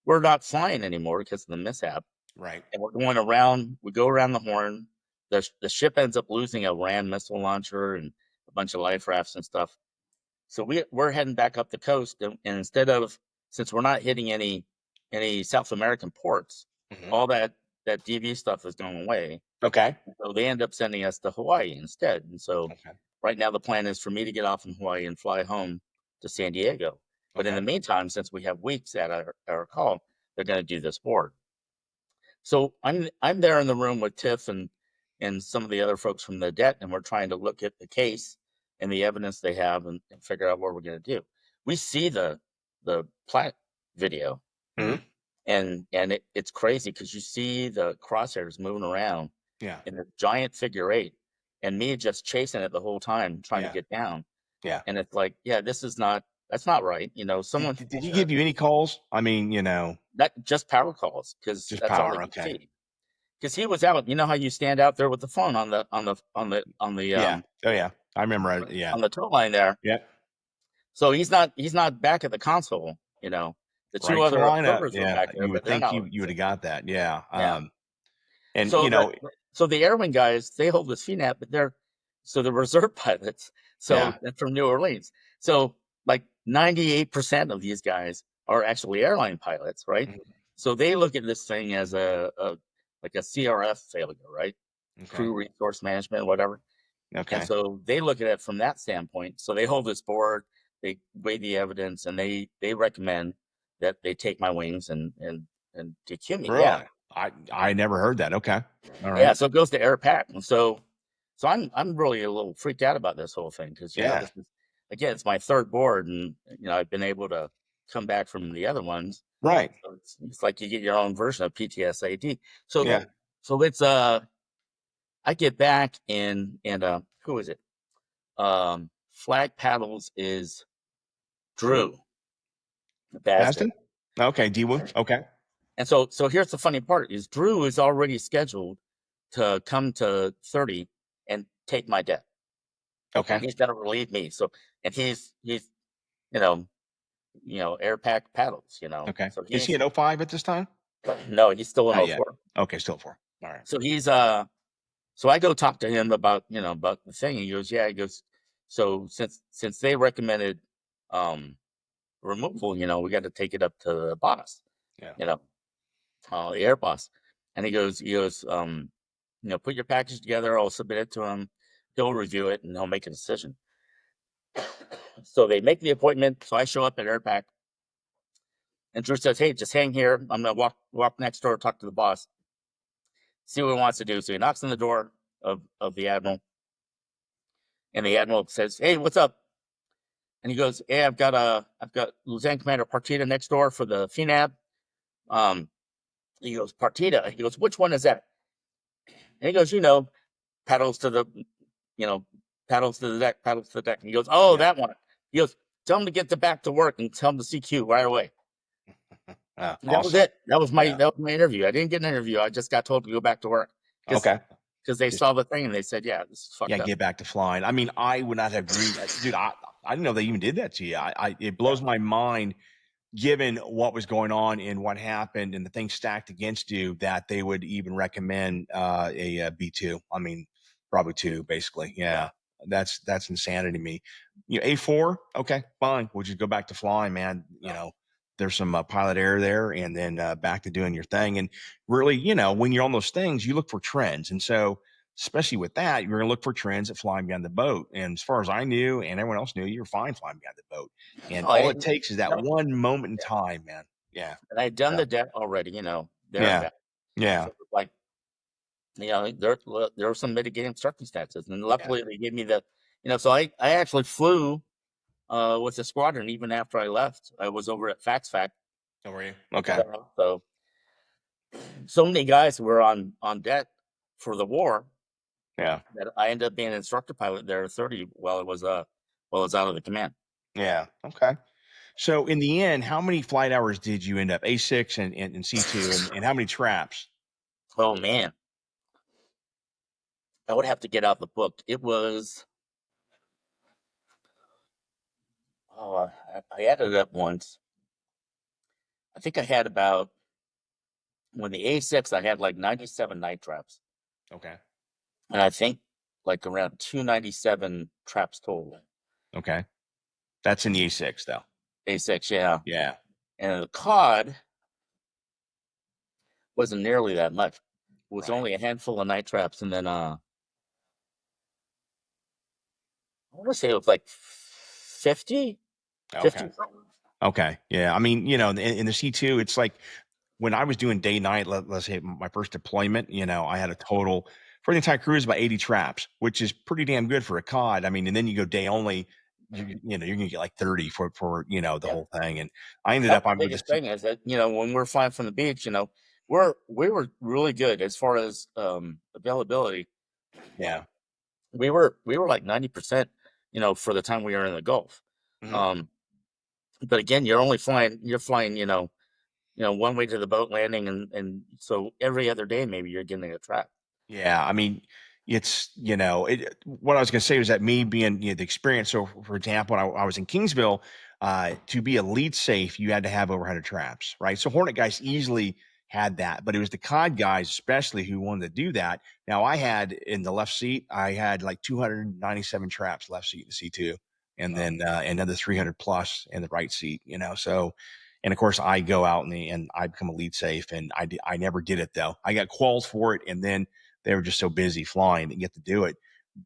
we're not flying anymore because of the mishap. Right. And we're going around, we go around the horn. The ship ends up losing a RAN missile launcher and a bunch of life rafts and stuff. So we're heading back up the coast, and instead of, since we're not hitting any South American ports, all that DV stuff is going away. Okay. So they end up sending us to Hawaii instead. And so right now the plan is for me to get off in Hawaii and fly home to San Diego. But in the meantime, since we have weeks at our call, they're going to do this board. So I'm there in the room with Tiff and some of the other folks from the debt, and we're trying to look at the case and the evidence they have and figure out what we're going to do. We see the plat video, and it's crazy because you see the crosshairs moving around in a giant figure 8, and me just chasing it the whole time, trying to get down. Yeah. And it's like, that's not right. Someone did he give you any calls? I mean, not just power calls, because that's power, all I could see. Because he was out. You know how you stand out there with the phone on the oh yeah, I remember on the tow line there. Yeah. So he's not back at the console. The two other observers were back there. You would think you would have got that. Yeah. And and so, So the airman guys, they hold this FNAP, but they're reserve pilots. So Yeah. they're from New Orleans. So like 98% of these guys are actually airline pilots, right? Mhm. So they look at this thing as a like a CRF failure, right? Okay. Crew resource management, whatever. And Okay. so they look at it from that standpoint. So they hold this board, they weigh the evidence, and they recommend that they take my wings and DQ me. Yeah. Really? I never heard that. Okay. All Yeah, right. so it goes to air pack, and so I'm really a little freaked out about this whole thing because Yeah. this is again it's my third board, and I've been able to come back from the other ones. Right. So it's like you get your own version of PTSD. So Yeah. it's I get back and who is it? Flag paddles is Drew Basden, Aston? Okay. D-Woo? Okay. and so here's the funny part: is Drew is already scheduled to come to 30 and take my debt. Okay, Okay. he's gonna relieve me. So, and he's you know air pack paddles. Okay. So Is he he's an '05 at this time? no, he's still in Not oh yet. 04. Okay. Still 4. All right. So he's so I go talk to him about about the thing. He goes, yeah. He goes, so since they recommended um removal, we got to take it up to the boss. Yeah. You know, the air boss, and he goes, put your package together. I'll submit it to him. He'll review it and he'll make a decision. So they make the appointment. So I show up at AirPack, and Drew says, "Hey, just hang here. I'm gonna walk next door, talk to the boss, see what he wants to do." So he knocks on the door of the admiral, and the admiral says, "Hey, what's up?" And he goes, "Hey, I've got Lieutenant Commander Partida next door for the FNAB." Um, he goes, "Partida." He goes, "Which one is that?" And he goes, paddles to the, you know, paddles to the deck, paddles to the deck. And he goes, "Oh, Yeah. that one." He goes, "Tell him to get back to work and tell him to CQ right away." And that was Awesome. it. That was my Yeah. interview. I didn't get an interview. I just got told to go back to work because Okay. they Just saw the thing and they said, "Yeah, this is yeah, fucked up." get back to flying. I mean, I would not have dreamed, dude. I didn't know they even did that to you. It Yeah. blows my mind, given what was going on and what happened and the things stacked against you, that they would even recommend a B2. I mean, probably 2, basically. Yeah. Yeah, that's insanity to me. A4, okay, fine. We'll just go back to flying, man. There's some pilot error there, and then back to doing your thing. And really, when you're on those things, you look for trends, and so especially with that, you're going to look for trends at flying behind the boat. And as far as I knew, and everyone else knew, you're fine flying behind the boat. And Oh, all it takes is that no, one moment in yeah. time, man. Yeah. And I'd done So, the debt already, there and yeah. back. Yeah. So like, there were some mitigating circumstances, and Yeah. luckily they gave me so I actually flew with the squadron even after I left. I was over at FaxFac. How are you? Okay. So many guys were on debt for the war Yeah. that I ended up being an instructor pilot there at 30 while I was out of the command. Yeah. Okay. So in the end, how many flight hours did you end up? A6 and C2, and how many traps? Oh man, I would have to get out the book. It was I added it up once. I think I had about when the A6 I had like 97 night traps, Okay. and I think like around 297 traps total. Okay. That's in the A6 though. A6, yeah, Yeah. and the COD wasn't nearly that much. It was Right. only a handful of night traps, and then I want to say it was like 50, Okay. 50. Okay. Yeah. I mean, in the C2, it's like when I was doing day night, let's say my first deployment, I had a total for the entire cruise about 80 traps, which is pretty damn good for a COD. I mean, and then you go day only, you're gonna get like 30 for the Yeah. whole thing. And I ended That's up the on with biggest the thing is that when we're flying from the beach, we were really good as far as availability. yeah. We were like 90%, for the time we were in the Gulf. Mhm. Um, but again, you're flying, one way to the boat landing, and so every other day maybe you're getting a trap. Yeah, I mean, what I was gonna say was that me being, the experience. So, for example, when I was in Kingsville, to be a lead safe, you had to have over 100 traps, right? So Hornet guys easily had that, but it was the COD guys especially who wanted to do that. Now I had in the left seat, I had like 297 traps left seat in the C2, and Wow. then another 300 plus in the right seat. So. And of course, I go out and I become a lead safe, and I never did it though. I got calls for it, and then they were just so busy flying to get to do it.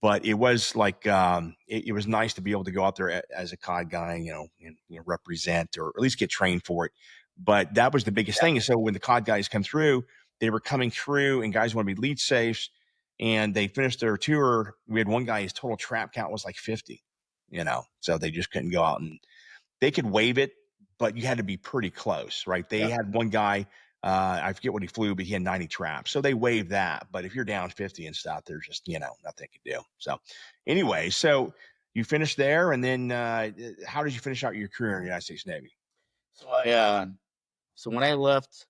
But it was like it was nice to be able to go out there as a COD guy, and represent or at least get trained for it. But that was the biggest thing. And so when the COD guys come through, they were coming through, and guys want to be lead safes, and they finished their tour. We had one guy; his total trap count was like 50. So they just couldn't go out, and they could waive it, but you had to be pretty close, right? They Yeah. had one guy, I forget what he flew, but he had 90 traps. So they waived that. But if you're down 50 and stuff, there's just, nothing they could do. So anyway, so you finished there. And then how did you finish out your career in the United States Navy? So when I left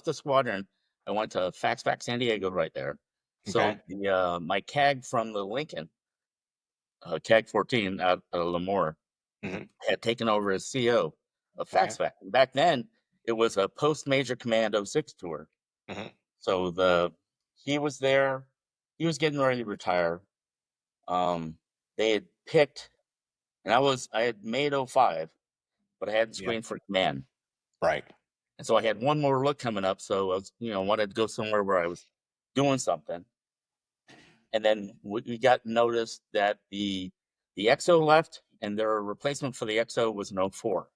the squadron, I went to Fax San Diego right there. So Okay. my CAG from the Lincoln, CAG 14 out of Lemoore, Mm-hmm. had taken over as CO of Okay. Fax. Back then, it was a post Major Command 06 tour. Mm-hmm. So he was there. He was getting ready to retire. They had picked, and I had made 05, but I hadn't Yeah. screened for command. Right. And so I had one more look coming up. So I was, wanted to go somewhere where I was doing something. And then we got noticed that the XO left, and their replacement for the XO was an 04.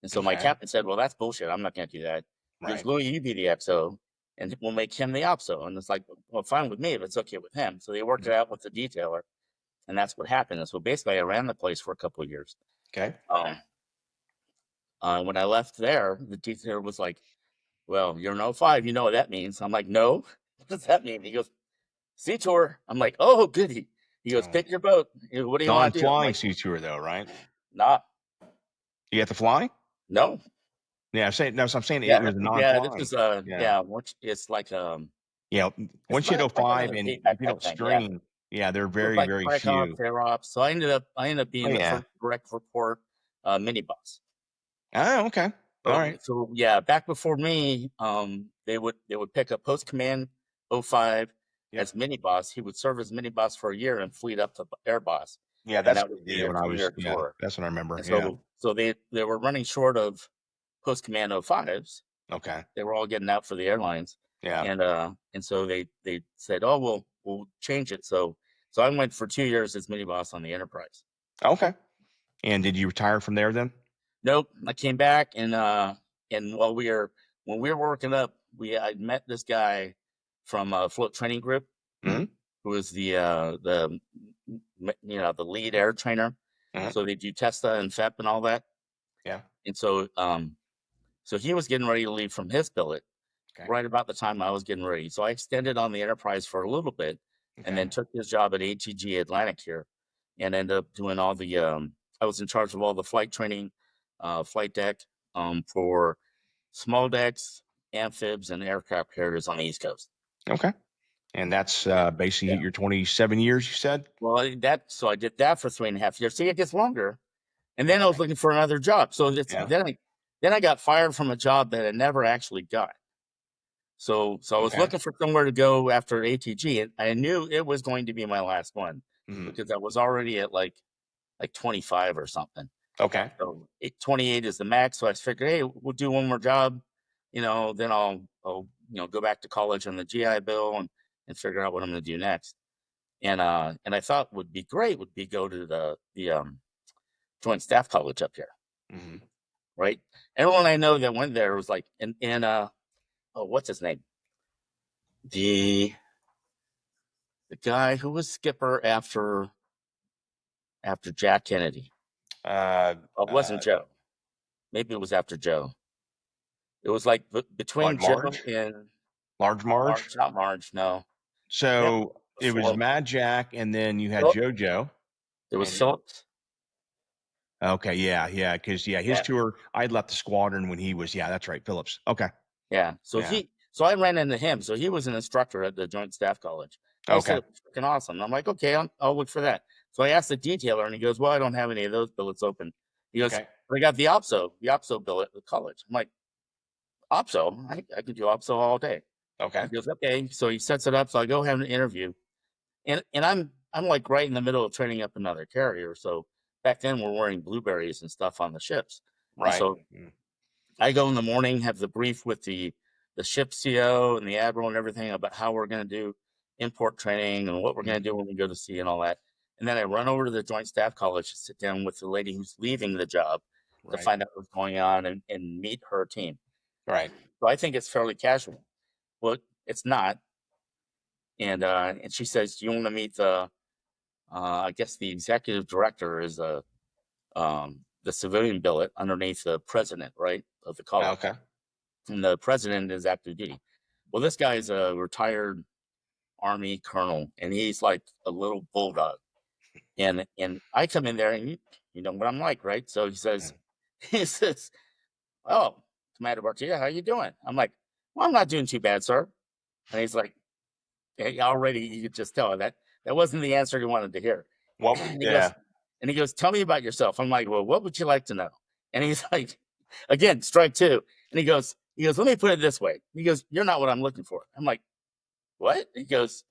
And so my Okay. captain said, "Well, that's bullshit. I'm not going to do that." He goes, Right. "Louie, you be the XO, and we'll make him the OPSO." And it's like, well, fine with me if it's okay with him. So they worked it out with the detailer, and that's what happened. And so basically, I ran the place for a couple of years. Okay. When I left there, the detailer was like, "Well, you're an 05. You know what that means?" I'm like, "No, what does that mean?" He goes, "Sea tour." I'm like, "Oh, goody." He goes, Oh. "Pick your boat. What do you want to do?" I'm Non-flying like, sea tour though, right? "Nah, You have to fly? no." Yeah, I'm saying no. So I'm saying it Yeah, was a yeah. This non-flying. is Yeah. it's like Yeah, it's once you hit like 05 another and payback if you type don't thing. Yeah. stream, yeah, they're It was very, like very Black Ops, few. Air Ops. So I ended up Oh, being the yeah. first direct report mini boss. Oh, okay. All right. So yeah, back before me, they would pick up post command 05 Yep. as mini boss. He would serve as mini boss for a year and fleet up to air boss, Yeah, and that's that what would they be did a when I was, 2-year yeah, tour. that's what I remember. And Yeah. so they were running short of post command 05s. Okay. They were all getting out for the airlines, Yeah. and so they said, "Oh, we'll change it." So I went for 2 years as mini boss on the Enterprise. Okay. And did you retire from there then? Nope, I came back, and while when we were working up, I met this guy from Float Training Group, Hmm. who was the lead air trainer. Hmm. So they do Testa and FEP and all that. Yeah. And so he was getting ready to leave from his billet Okay. right about the time I was getting ready. So I extended on the Enterprise for a little bit, and Okay. then took his job at ATG Atlantic here, and ended up doing all the. I was in charge of all the flight training, flight deck, for small decks, amphibs, and aircraft carriers on the East Coast. Okay. And that's basically Yeah. your 27 years, you said? Well, so I did that for 3.5 years. See, it gets longer, and then I was Okay. looking for another job. So Yeah. then I got fired from a job that I never actually got. So I was Okay. looking for somewhere to go after ATG, and I knew it was going to be my last one Hmm. because I was already at like 25 or something. Okay. So 28 is the max. So I figured, hey, we'll do one more job, then I'll go back to college on the GI Bill and figure out what I'm going to do next. And I thought would be great would be go to the Joint Staff College up here, Hmm. right? Everyone I know that went there was like, what's his name? The guy who was skipper after Jack Kennedy. Uh, It wasn't Joe. Maybe it was after Joe. It was like between what, Joe Marge? and Large Marge? Not Marge. No, I think So it was before Mad Jack, and then you had Philip. JoJo. There was And Phillips. okay, yeah, yeah, because yeah, his Yeah, tour. I'd left the squadron when he was. Yeah, that's right, Phillips. Okay, yeah. yeah, So I ran into him. So he was an instructor at the Joint Staff College. And he said okay, it was freaking awesome. And I'm like, okay, I'll look for that. So I asked the detailer, and he goes, "Well, I don't have any of those billets open." He goes, okay, "But I got the OPSO billet at the college." I'm like, OPSO. I could do OPSO all day. He Okay. goes, okay. So he sets it up. So I go have an interview, and I'm like right in the middle of training up another carrier. So back then we're wearing blueberries and stuff on the ships, and Right. so I go in the morning, have the brief with the ship CO and the admiral and everything about how we're going to do import training and what we're going to do when we go to sea and all that. And then I run over to the Joint Staff College to sit down with the lady who's leaving the job to Right. find out what's going on and meet her team. Right. So I think it's fairly casual. Well, it's not. And she says, "Do you want to meet the? I guess the executive director is the civilian billet underneath the president, right, of the college, Okay. and the president is active duty. Well, this guy's a retired Army colonel, and he's like a little bulldog. And I come in there, and you know what I'm like, right? So he says, he says, "Oh, Commander Partida, how you doing?" I'm like, "Well, I'm not doing too bad, sir." And he's like, hey, already you could just tell that wasn't the answer he wanted to hear. Well, And yeah. he goes, "Tell me about yourself." I'm like, "Well, what would you like to know?" And he's like, again, strike two. And he goes, "Let me put it this way." He goes, "You're not what I'm looking for." I'm like, "What?" He goes,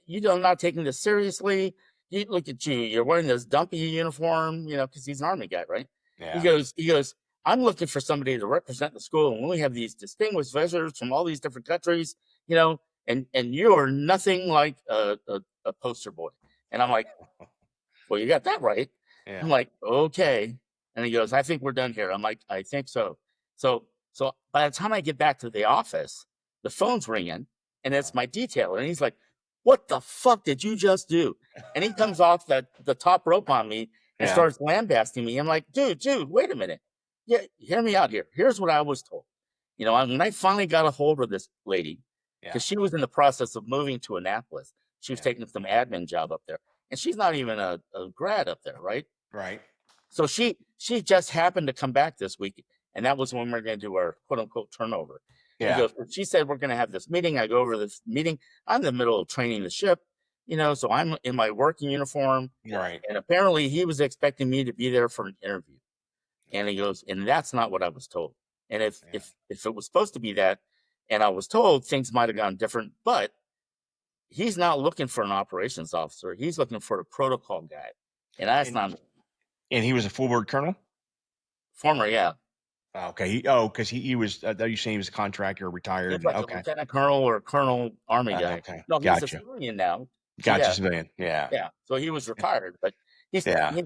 "You know, I'm not taking this seriously. You look at you, you're wearing this dumpy uniform, you know, because he's an Army guy, right?" Yeah. He goes, "I'm looking for somebody to represent the school, and we have these distinguished visitors from all these different countries, you know, and you are nothing like a poster boy." And I'm like, "Well, you got that right." I'm Yeah. like, "Okay." And he goes, "I think we're done here." I'm like, "I think so." So by the time I get back to the office, the phone's ringing, and it's my detailer, and he's like, "What the fuck did you just do?" And he comes off the top rope on me and Yeah. starts lambasting me. I'm like, dude, wait a minute. Yeah, hear me out here. Here's what I was told. You know, when I finally got a hold of this lady, Yeah. because she was in the process of moving to Annapolis, she was Yeah. taking some admin job up there, and she's not even a grad up there, right? Right. So she just happened to come back this week, and that was when we're going to do our quote unquote turnover. He Yeah. goes, she said we're going to have this meeting. I go over to this meeting. I'm in the middle of training the ship, you know, so I'm in my working uniform, Right. and apparently he was expecting me to be there for an interview. And he goes, and that's not what I was told. And Yeah. if it was supposed to be that, and I was told, things might have gone different, but he's not looking for an operations officer. He's looking for a protocol guy, and that's And not and he was a full bird colonel. former. Yeah, Okay. Because he was. Are you saying he was a contractor, he's retired? like a Okay. lieutenant colonel or colonel army guy. Okay. No, he's a Gotcha. civilian now. So Gotcha. yeah, Civilian. Yeah. yeah. So he was retired, but he's Yeah. he,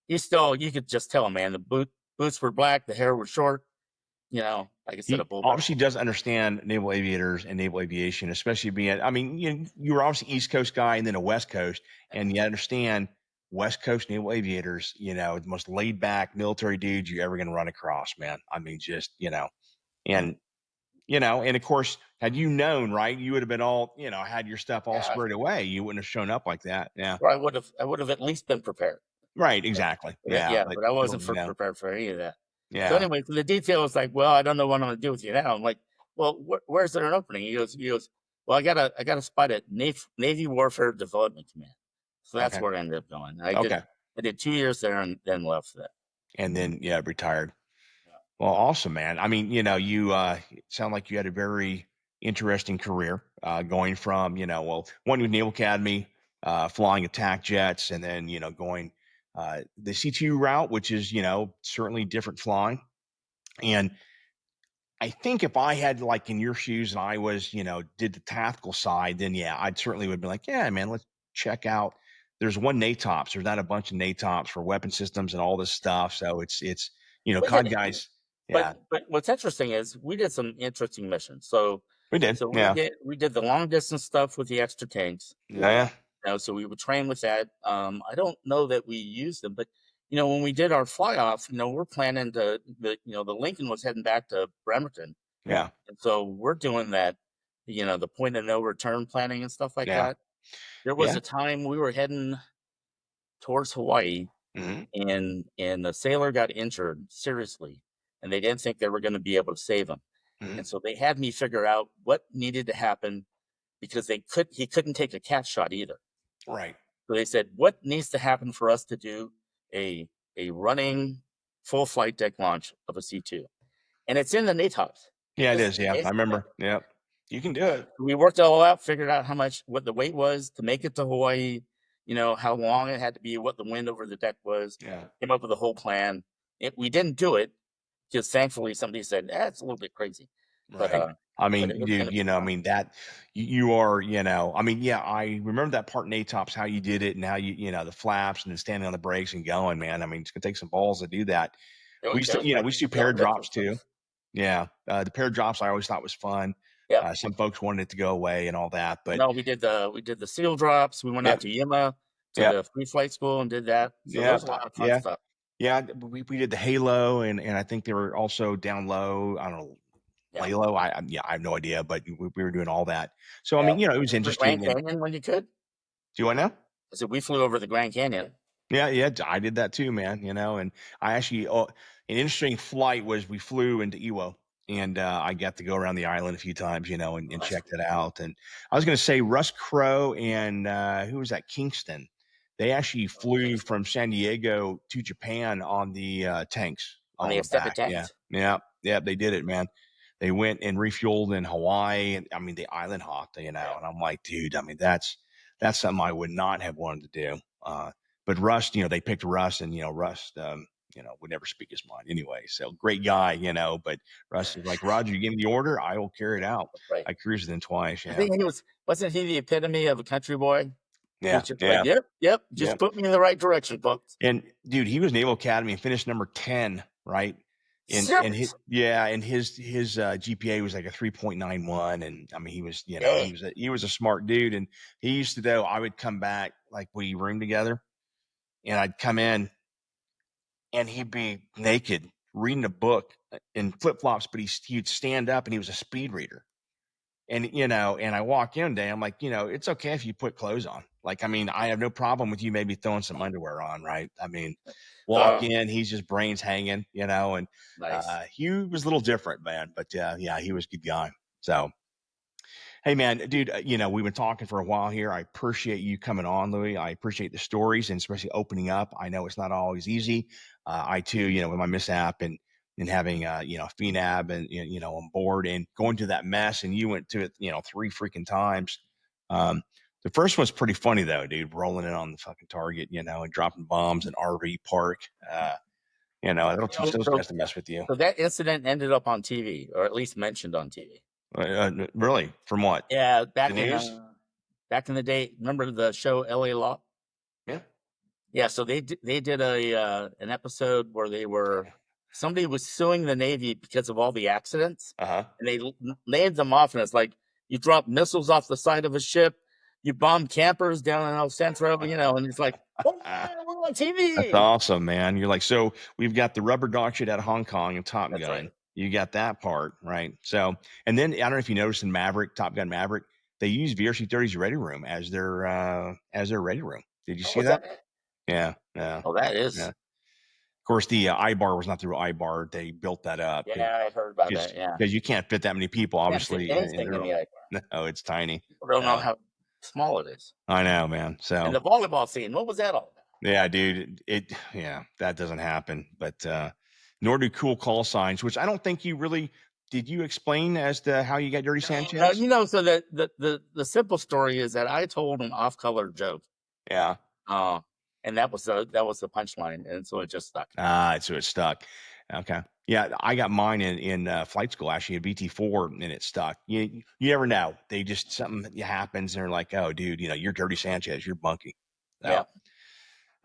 he's still. You could just tell, man. The boots were black, the hair was short. You know, like I said, a He bulldog. obviously does understand naval aviators and naval aviation, especially being. I mean, you were obviously East Coast guy and then a West Coast, and you understand West Coast naval aviators. You know, the most laid back military dudes you're ever going to run across, man. I mean, just and and of course, had you known, right, you would have been all, had your stuff all Yeah, squared away. You wouldn't have shown up like that. Yeah. or I would have at least been prepared. Right. Exactly. Yeah. Yeah, But but I little wasn't did you know. prepared for any of that. So Yeah. anyway, so the detail was like, "Well, I don't know what I'm going to do with you now." I'm like, "Well, where's there an opening?" He goes, "Well, I got a spot at Navy Warfare Development Command." So that's Okay. where I ended up going. Okay. I did 2 years there and then left that. And then, yeah, retired. Yeah. Well, awesome, man. I mean, you sound like you had a very interesting career, going from, one with Naval Academy, flying attack jets, and then, going the C-2 route, which is, certainly different flying. And I think if I had like in your shoes and I was, did the tactical side, then yeah, I'd certainly would be like, yeah, man, let's check out. There's one NATOPS. There's not a bunch of NATOPS for weapon systems and all this stuff. So it's We COD did, guys. Yeah, but what's interesting is we did some interesting missions. So we did. Yeah, we did the long distance stuff with the extra tanks. yeah, You know, so we would train with that. I don't know that we used them, but you know, when we did our fly off, you know, we're planning to the Lincoln was heading back to Bremerton, yeah, and so we're doing that. You know, the point of no return planning and stuff like yeah, that. There was yeah. a time we were heading towards Hawaii, Hmm. and a sailor got injured seriously, and they didn't think they were going to be able to save him, Hmm. and so they had me figure out what needed to happen because he couldn't take a cat shot either. Right. So they said, what needs to happen for us to do a running full flight deck launch of a C2? And it's in the NATOPS. Yeah, it This is. is Yeah, I amazing, man. remember. Yep. You can do it. We worked it all out, figured out how much what the weight was to make it to Hawaii, how long it had to be, what the wind over the deck was, Yeah. came up with a whole plan. We didn't do it, just thankfully somebody said, it's a little bit crazy. But Right. I but mean, it was dude, gonna be I fun. mean that you are, I mean, yeah, I remember that part in ATOPS, how you did it and how the flaps and then standing on the brakes and going, man. I mean, it's gonna take some balls to do that. We used It to, was pretty we used to do pair don't lift and drops too. stuff. Yeah. The pair drops I always thought was fun. Yep. Some folks wanted it to go away and all that, but No, we did the seal drops. We went out yep, to Yuma to yep, the free flight school and did that. So there was yep, a lot of fun yeah. stuff. Yeah, we did the Halo and I think they were also down low. I don't know, Yeah. Lalo. Yeah, I have no idea, but we were doing all that. So I Yeah. mean, it was The Grand interesting. And Canyon when you could. do you know? So we flew over the Grand Canyon. Yeah, yeah, I did that too, man. And I actually, an interesting flight was we flew into Iwo, and I got to go around the island a few times, Oh, and that's check cool. that out. And I was going to say Russ Crowe and who was that? Kingston. They actually Oh, flew Kingston. from San Diego to Japan on the tanks On on the the extended back. Yeah, tanks. yeah, yeah. They did it, man. They went and refueled in Hawaii, and I mean, they island hopped, Yeah. and I'm like, dude, I mean, that's something I would not have wanted to do. But Rust, they picked Russ, and Rust, would never speak his mind anyway. So great guy, but Russ is like, Roger, you give me the order, I will carry it out. Right. I cruised them twice. I Yeah, think wasn't he the epitome of a country boy? He yeah, was just like, yeah, yep, yep, yeah. just put me in the right direction, folks. And dude, he was Naval Academy and finished number 10, right? And his Serious. yeah, and his GPA was like a 3.91, and I mean he was Dang. he was a smart dude, and he used to though I would come back like we roomed together, and I'd come in and he'd be naked reading a book in flip flops, but he'd stand up and he was a speed reader. And and I walk in one day, I'm like, it's okay if you put clothes on. Like, I mean, I have no problem with you maybe throwing some underwear on, right? I mean, walk Oh, in, he's just brains hanging, and nice. he was a little different, man. But yeah, he was a good guy. So hey, man, dude, we've been talking for a while here. I appreciate you coming on, Louie. I appreciate the stories and especially opening up. I know it's not always easy. I too, with my mishap and having FNAB and on board and going to that mess, and you went to it, three freaking times. Um, the first one's pretty funny though, dude, rolling in on the fucking target, and dropping bombs in RV park. That'll You know, teach those so guys to mess with you. so that incident ended up on TV, or at least mentioned on TV. Really? From what? Yeah, The news? back in the day, remember the show LA Law? Yeah. Yeah, so they did an episode where somebody was suing the Navy because of all the accidents, Uh huh. and they laid them off, and it's like you drop missiles off the side of a ship, you bomb campers down in El Centro, and it's like, oh man, we're on That's TV. awesome, man. You're like, so we've got the rubber dog shit out of Hong Kong and Top That's right. Gun. You got that part, right? So, and then I don't know if you noticed in Maverick, Top Gun Maverick, they use VRC-30's ready room as their ready room. Did you Oh, see was that? that? Yeah, yeah, Oh, that yeah. is. Of course, the I bar was not the real I bar. They built that up Yeah, I heard about because that. Yeah, you can't fit that many people, can't fit obviously, in anything the in room. the eye. No, it's tiny. People don't know No, how small it is. I know, man. And So the volleyball scene, what was that all about? yeah, dude. Yeah, that doesn't happen. But nor do cool call signs, which I don't think you really did. You explain as to how you got Dirty No, Sanchez? so the simple story is that I told an off-color joke, Yeah. uh, and that was the punchline, and so it just stuck. So it's stuck. Okay. Yeah, I got mine in flight school actually at BT4, and it stuck. You never know. They just something happens, and they're like, "Oh, dude, you're Dirty Sanchez. You're Bunky." So Yeah.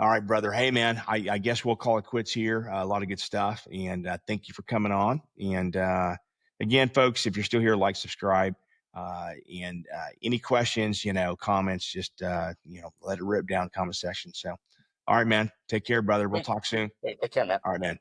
all right, brother. Hey, man, I guess we'll call it quits here. A lot of good stuff. And thank you for coming on. And again, folks, if you're still here, like, subscribe. And any questions, comments, just, let it rip down in the comment section. So, all right, man. Take care, brother. We'll Hey, talk soon. hey, take care, man. All right, man.